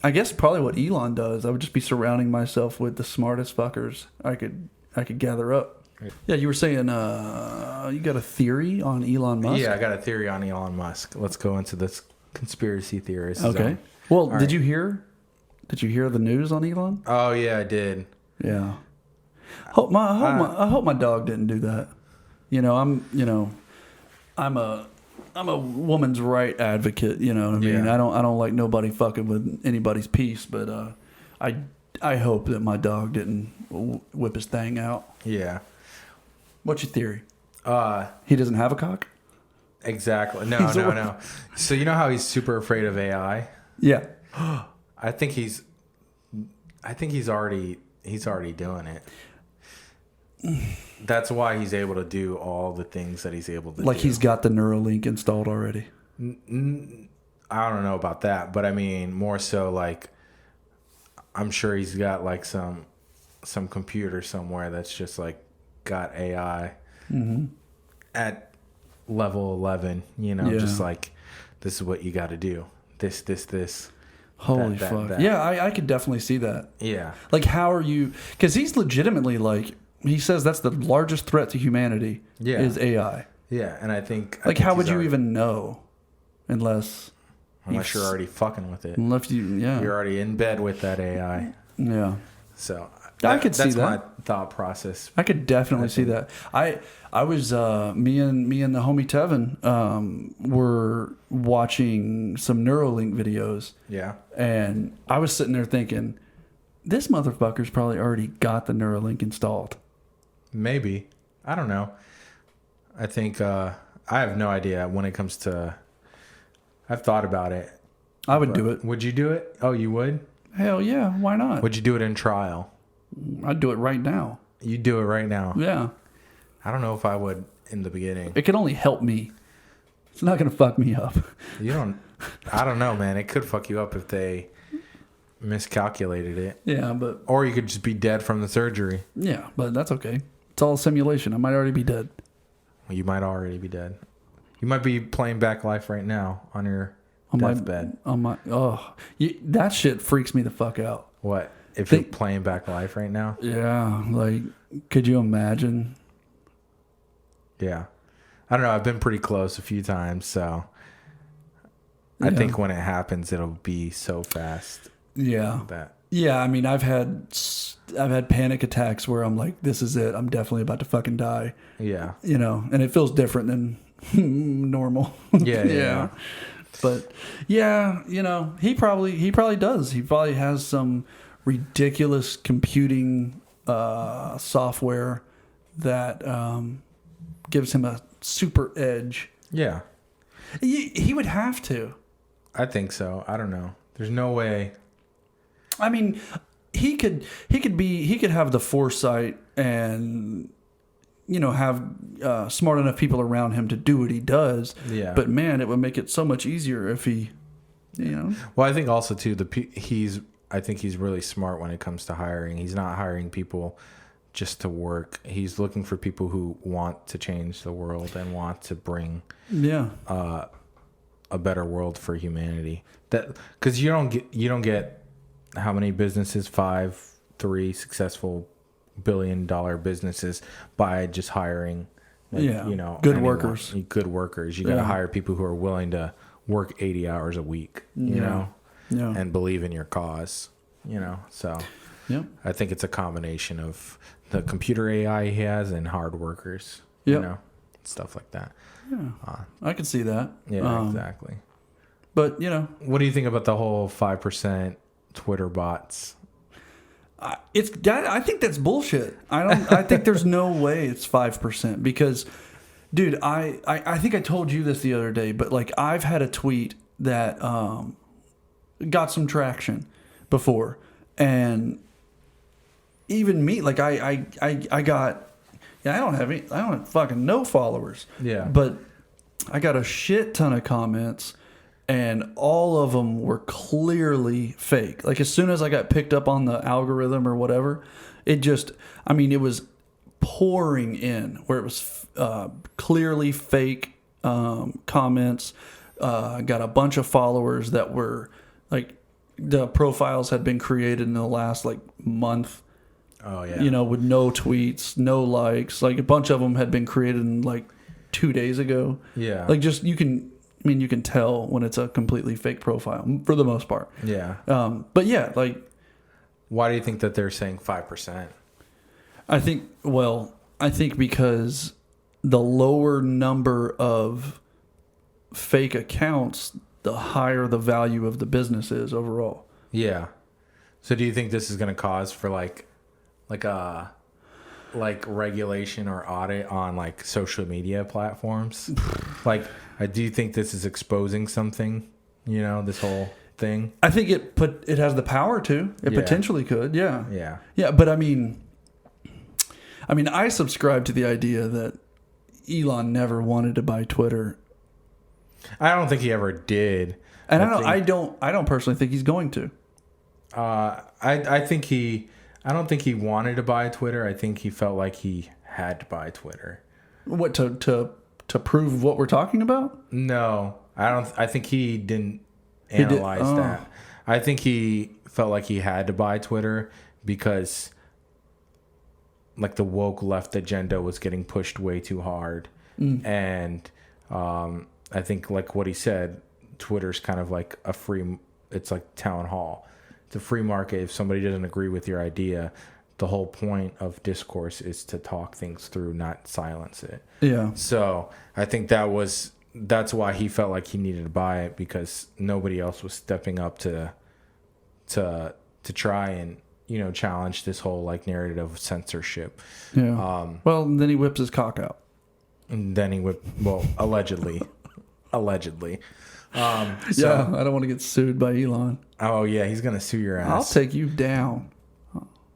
S2: I guess probably what Elon does. I would just be surrounding myself with the smartest fuckers I could gather up. Yeah, you were saying you got a theory on Elon Musk?
S1: Yeah, I got a theory on Elon Musk. Let's go into this conspiracy theorist
S2: Okay.
S1: zone.
S2: Well,
S1: All
S2: did
S1: right.
S2: you hear the news on Elon?
S1: Oh, yeah, I did.
S2: Yeah. I hope my dog didn't do that. I'm a woman's right advocate, you know what I mean?
S1: Yeah.
S2: I don't like nobody fucking with anybody's peace, but I hope that my dog didn't whip his thing out.
S1: Yeah.
S2: What's your theory?
S1: Uh,
S2: He doesn't have a cock?
S1: exactly. No,
S2: He's
S1: no,
S2: a-
S1: no. So you know how he's super afraid of AI?
S2: Yeah.
S1: I think he's already doing it. That's why he's able to do all the things that he's able to
S2: Like
S1: do.
S2: he's got the Neuralink installed already.
S1: I don't know about that, but I mean more so like I'm sure he's got like some computer somewhere that's just like got AI at level 11, you know,
S2: Yeah.
S1: just like this is what you got to do. This.
S2: Holy
S1: that,
S2: fuck.
S1: that.
S2: Yeah, I could definitely see that.
S1: Yeah.
S2: Like, how are you? Because he's legitimately like, he says that's the largest threat to humanity
S1: Yeah.
S2: is AI.
S1: Yeah, and I think
S2: Like, how would you even know unless
S1: unless you're already fucking with it.
S2: yeah.
S1: You're already in bed with that AI.
S2: Yeah.
S1: So
S2: I could see
S1: that's
S2: that.
S1: my thought process.
S2: I could definitely see that. I was me and the homie Tevin were watching some Neuralink videos,
S1: Yeah.
S2: and I was sitting there thinking, this motherfucker's probably already got the Neuralink installed.
S1: Maybe. I don't know. I think I have no idea when it comes to I've thought about it.
S2: I would do it.
S1: Would you do it? Oh, you would?
S2: Hell yeah, why not?
S1: Would you do it in trial?
S2: I'd do it right now.
S1: You'd do it right now.
S2: Yeah.
S1: I don't know if I would in the beginning.
S2: It could only help me. It's not going to fuck me up.
S1: You don't I don't know, man. It could fuck you up if they miscalculated it.
S2: Yeah, but
S1: Or you could just be dead from the surgery.
S2: that's okay. It's all a simulation. I might already be dead.
S1: You might already be dead. You might be playing back life right now on your
S2: On my
S1: deathbed.
S2: That shit freaks me the fuck out.
S1: What? If
S2: Think-
S1: you're playing back life right now?
S2: Yeah, like, could you imagine?
S1: Yeah. I don't know. I've been pretty close a few times, so I
S2: Yeah.
S1: think when it happens, it'll be so fast
S2: Yeah.
S1: that.
S2: Yeah, I mean, I've had panic attacks where I'm like, this is it. I'm definitely about to fucking die.
S1: Yeah.
S2: You know, and it feels different than normal.
S1: Yeah.
S2: But yeah, you know, he probably does. He probably has some ridiculous computing software that gives him a super edge.
S1: Yeah.
S2: He would have to.
S1: I think so. I don't know. There's no way.
S2: I mean, he could have the foresight and, you know, have smart enough people around him to do what he does.
S1: Yeah.
S2: But man, it would make it so much easier if he, you know.
S1: Well, I think also too I think he's really smart when it comes to hiring. He's not hiring people just to work. He's looking for people who want to change the world and want to bring
S2: Yeah.
S1: a better world for humanity. That because you don't get how many businesses, 3 successful $1 billion businesses by just hiring,
S2: Yeah.
S1: you know,
S2: Good
S1: anyone.
S2: workers.
S1: Good workers. You got to
S2: Yeah.
S1: hire people who are willing to work 80 hours a week, you
S2: Yeah.
S1: know,
S2: Yeah.
S1: and believe in your cause, you know. So
S2: Yep.
S1: I think it's a combination of the computer AI he has and hard workers.
S2: Yep.
S1: You know, stuff like that.
S2: Yeah. I can see that.
S1: Yeah, exactly.
S2: But, you know.
S1: What do you think about the whole 5% Twitter bots?
S2: I think that's bullshit. I think there's no way it's 5% because, dude, I think I told you this the other day, but like I've had a tweet that got some traction before, and even me, like I got, I don't have fucking no followers.
S1: Yeah.
S2: But I got a shit ton of comments. And all of them were clearly fake. Like as soon as I got picked up on the algorithm or whatever, it was pouring in where it was clearly fake comments. Got a bunch of followers that were like the profiles had been created in the last like month.
S1: Oh yeah.
S2: You know, with no tweets, no likes. Like a bunch of them had been created in like 2 days ago.
S1: Yeah.
S2: Like just you can tell when it's a completely fake profile for the most part.
S1: Yeah.
S2: But yeah, like,
S1: why do you think that they're saying 5%?
S2: I think because the lower number of fake accounts, the higher the value of the business is overall.
S1: Yeah. So do you think this is going to cause for like regulation or audit on like social media platforms? Like, do you think this is exposing something? You know, this whole thing.
S2: I think it has the power to. It potentially could. Yeah.
S1: Yeah.
S2: Yeah, but I mean, I subscribe to the idea that Elon never wanted to buy Twitter.
S1: I don't think he ever did.
S2: And I don't personally think he's going to.
S1: I don't think he wanted to buy Twitter. I think he felt like he had to buy Twitter.
S2: What to prove what we're talking about?
S1: No, I don't. I think he didn't analyze that. I think he felt like he had to buy Twitter because, like, the woke left agenda was getting pushed way too hard, and I think, like what he said, Twitter's kind of like a free. It's like town hall. It's a free market. If somebody doesn't agree with your idea, the whole point of discourse is to talk things through, not silence it.
S2: Yeah.
S1: So I think that's why he felt like he needed to buy it, because nobody else was stepping up to try and, you know, challenge this whole like narrative of censorship.
S2: Yeah. Well, and then he whips his cock out.
S1: And then he allegedly.
S2: Yeah, I don't want to get sued by Elon.
S1: Oh yeah, he's gonna sue your ass.
S2: I'll take you down.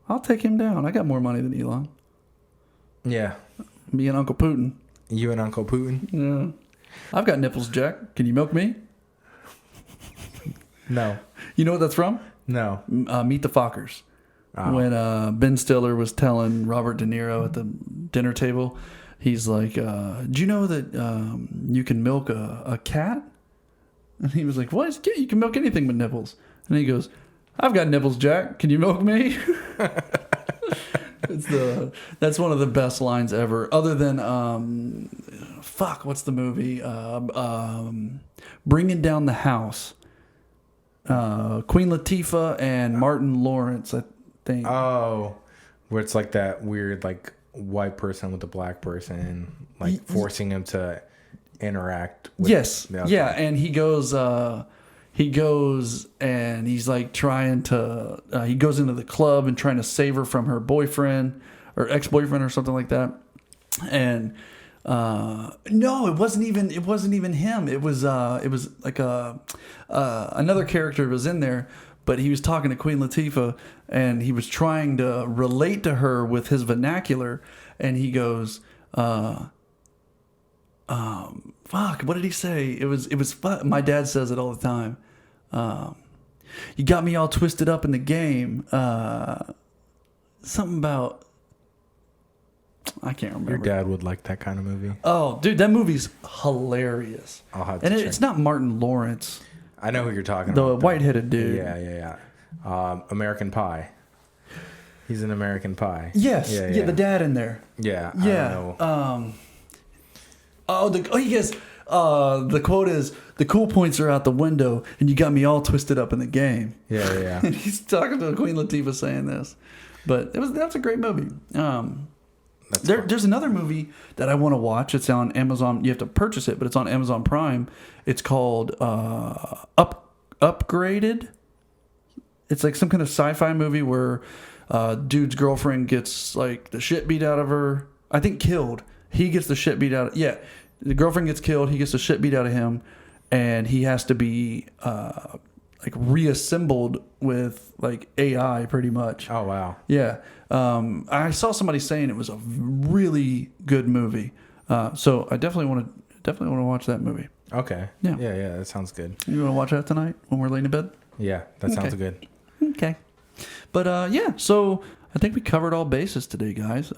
S2: I'll take him down. I got more money than Elon.
S1: Yeah.
S2: Me and Uncle Putin.
S1: You and Uncle Putin?
S2: Yeah. I've got nipples, Jack. Can you milk me?
S1: No.
S2: You know what that's from?
S1: No.
S2: Meet the Fockers.
S1: Oh.
S2: When Ben Stiller was telling Robert De Niro at the dinner table, he's like, do you know that you can milk a cat? And he was like, what? You can milk anything with nipples. And he goes, I've got nipples, Jack. Can you milk me? That's one of the best lines ever. Other than, what's the movie? Bringing Down the House. Queen Latifah and Martin Lawrence, I think.
S1: Oh, where it's like that weird, like, white person with a black person, like, forcing him to interact with.
S2: Yes. Yeah, and he goes and he's like trying to he goes into the club and trying to save her from her boyfriend or ex-boyfriend or something like that. And no, it wasn't even him. It was like another character was in there, but he was talking to Queen Latifah and he was trying to relate to her with his vernacular, and he goes what did he say? It was fun. My dad says it all the time. You got me all twisted up in the game. Something about, I can't remember.
S1: Your dad would like that kind of movie.
S2: Oh, dude, that movie's hilarious.
S1: I'll have to
S2: and
S1: check.
S2: it's not Martin Lawrence.
S1: I know who you're talking
S2: the
S1: about.
S2: The white-headed dude.
S1: Yeah. American Pie. He's in American Pie.
S2: Yes. Yeah, the dad in there.
S1: Yeah.
S2: Yeah.
S1: I don't know.
S2: He goes, The quote is, "The cool points are out the window, and you got me all twisted up in the game."
S1: Yeah.
S2: And he's talking to Queen Latifah saying this, but that's a great movie. There's another movie that I want to watch. It's on Amazon. You have to purchase it, but it's on Amazon Prime. It's called Upgraded. It's like some kind of sci-fi movie where dude's girlfriend gets like the shit beat out of her. I think killed. He gets the shit beat out of... Yeah, the girlfriend gets killed. He gets the shit beat out of him. And he has to be like reassembled with like AI pretty much.
S1: Oh, wow.
S2: Yeah. I saw somebody saying it was a really good movie. So I definitely want to watch that movie.
S1: Okay.
S2: Yeah.
S1: Yeah, that sounds good.
S2: You want to watch that tonight when we're laying in bed?
S1: Yeah, that sounds
S2: Okay.
S1: good.
S2: Okay. But yeah, so I think we covered all bases today, guys.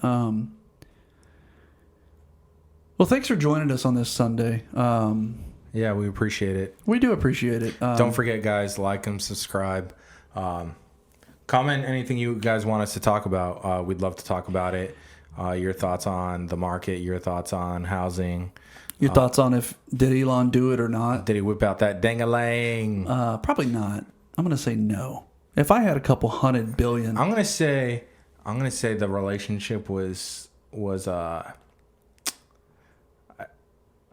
S2: Well, thanks for joining us on this Sunday.
S1: Yeah, we appreciate it.
S2: We do appreciate it.
S1: Don't forget, guys, like and subscribe. Comment anything you guys want us to talk about. We'd love to talk about it. Your thoughts on the market, your thoughts on housing.
S2: Your thoughts on did Elon do it or not?
S1: Did he whip out that dang-a-lang?
S2: Probably not. I'm going to say no. If I had a couple $100 billion,
S1: I'm gonna say the relationship was a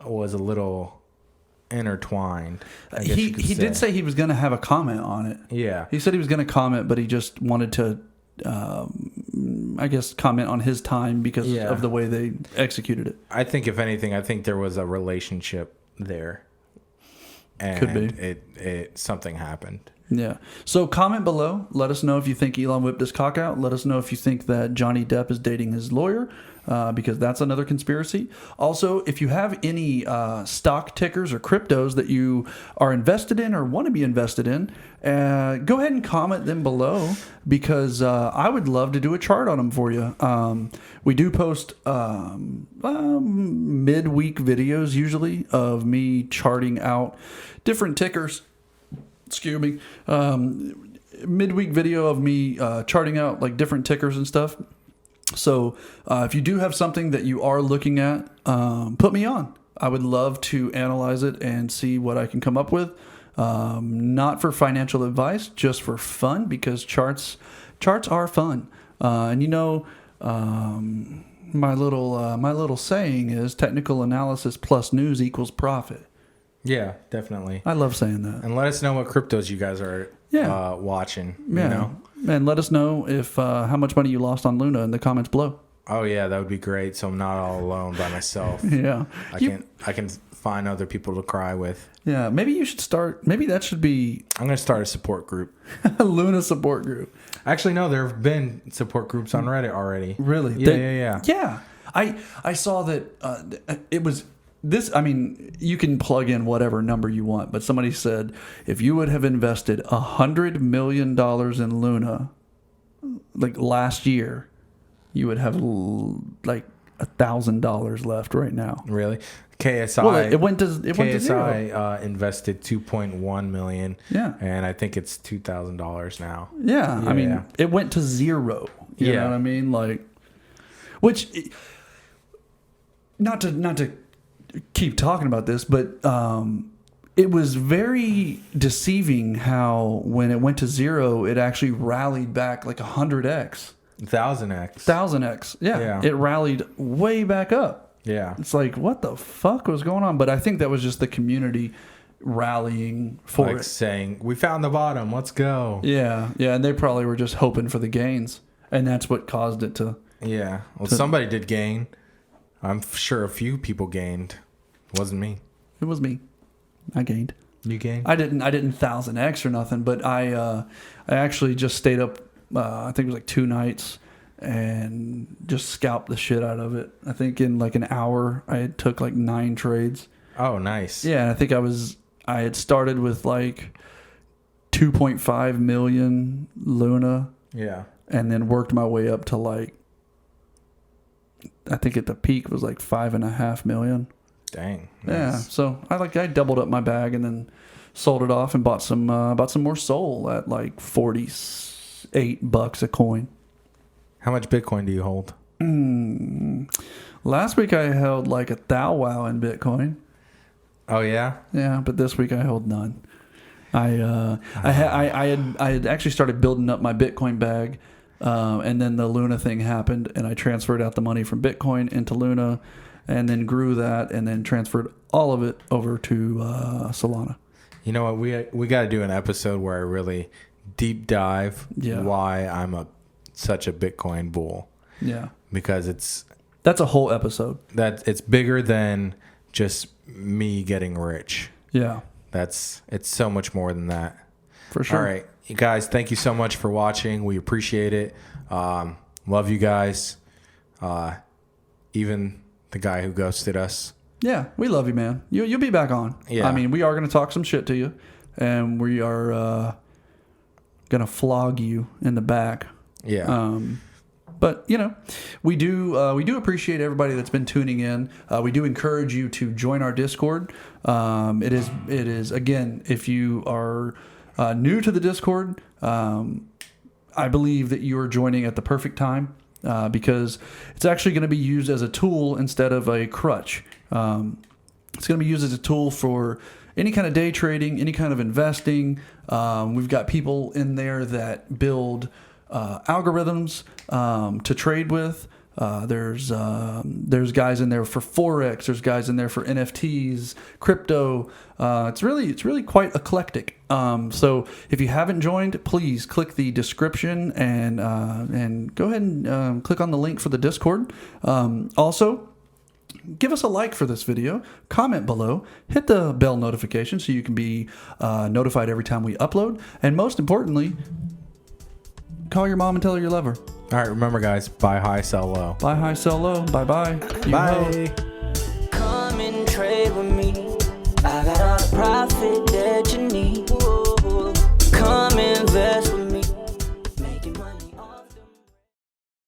S1: little intertwined. I guess you could
S2: he did say he was going to have a comment on it.
S1: Yeah.
S2: He said he was going to comment, but he just wanted to, I guess, comment on his time because of the way they executed it.
S1: I think, if anything, there was a relationship there, and
S2: Could be.
S1: It something happened.
S2: Yeah. So comment below. Let us know if you think Elon whipped his cock out. Let us know if you think that Johnny Depp is dating his lawyer, because that's another conspiracy. Also, if you have any stock tickers or cryptos that you are invested in or want to be invested in, go ahead and comment them below, because I would love to do a chart on them for you. We do post midweek videos usually of me charting out different tickers. Excuse me. Midweek video of me charting out like different tickers and stuff. So if you do have something that you are looking at, put me on. I would love to analyze it and see what I can come up with. Not for financial advice, just for fun, because charts are fun. And you know, my little saying is technical analysis plus news equals profit.
S1: Yeah, definitely.
S2: I love saying that.
S1: And let us know what cryptos you guys are watching.
S2: Yeah.
S1: You know?
S2: And let us know if how much money you lost on Luna in the comments below.
S1: Oh yeah, that would be great. So I'm not all alone by myself.
S2: Yeah.
S1: I can find other people to cry with.
S2: Yeah. Maybe you should start. Maybe that should be
S1: I'm gonna start a support group.
S2: a Luna support group.
S1: Actually, no. There have been support groups on Reddit already.
S2: Really?
S1: Yeah.
S2: Yeah. I saw that it was. This, I mean, you can plug in whatever number you want, but somebody said if you would have invested $100 million in Luna, like last year, you would have like $1,000 left right now.
S1: Really? KSI.
S2: Well, it went to zero.
S1: KSI invested $2.1 million.
S2: Yeah.
S1: And I think it's $2,000 now.
S2: Yeah. I mean,
S1: Yeah.
S2: it went to zero. You know what I mean? Like, which, not to keep talking about this, but it was very deceiving how when it went to zero, it actually rallied back like 100x.
S1: 1,000x.
S2: 1,000x. Yeah. It rallied way back up.
S1: Yeah.
S2: It's like, what the fuck was going on? But I think that was just the community rallying for
S1: Like
S2: it.
S1: saying, we found the bottom, let's go.
S2: Yeah. Yeah. And they probably were just hoping for the gains. And that's what caused it to.
S1: Yeah. Well, somebody did gain. I'm sure a few people gained. It wasn't me.
S2: It was me. I gained.
S1: You gained?
S2: I didn't 1,000x or nothing, but I actually just stayed up. I think it was like 2 nights and just scalped the shit out of it. I think in like an hour, I took like 9 trades.
S1: Oh, nice.
S2: Yeah, and I think I had started with like 2.5 million Luna.
S1: Yeah.
S2: And then worked my way up to like, I think at the peak was like 5.5 million.
S1: Dang.
S2: Nice. Yeah,
S1: Nice.
S2: so I doubled up my bag and then sold it off and bought some more Soul at like $48 a coin.
S1: How much Bitcoin do you hold?
S2: Last week I held like a thou wow in Bitcoin.
S1: Oh yeah.
S2: Yeah, but this week I hold none. I had actually started building up my Bitcoin bag, and then the Luna thing happened, and I transferred out the money from Bitcoin into Luna, and then grew that, and then transferred all of it over to Solana.
S1: You know what? We got to do an episode where I really deep dive why I'm such a Bitcoin bull.
S2: Yeah,
S1: because
S2: that's a whole episode.
S1: It's bigger than just me getting rich.
S2: Yeah.
S1: It's so much more than that.
S2: For sure.
S1: All right. You guys, thank you so much for watching. We appreciate it. Love you guys. Even the guy who ghosted us.
S2: Yeah, we love you, man. You'll be back on.
S1: Yeah.
S2: I mean, we are going to talk some shit to you, and we are going to flog you in the back.
S1: Yeah.
S2: But we do appreciate everybody that's been tuning in. We do encourage you to join our Discord. It is again, if you are new to the Discord, I believe that you are joining at the perfect time because it's actually going to be used as a tool instead of a crutch. It's going to be used as a tool for any kind of day trading, any kind of investing. We've got people in there that build algorithms to trade with. There's guys in there for Forex. There's guys in there for NFTs, crypto. It's really quite eclectic. So if you haven't joined, please click the description and go ahead and click on the link for the Discord. Also, give us a like for this video, comment below, hit the bell notification so you can be notified every time we upload, and most importantly, call your mom and tell her you love her.
S1: All right, remember, guys, buy high, sell low.
S2: Buy high, sell low. Bye-bye.
S1: Bye.
S4: Come and trade with me.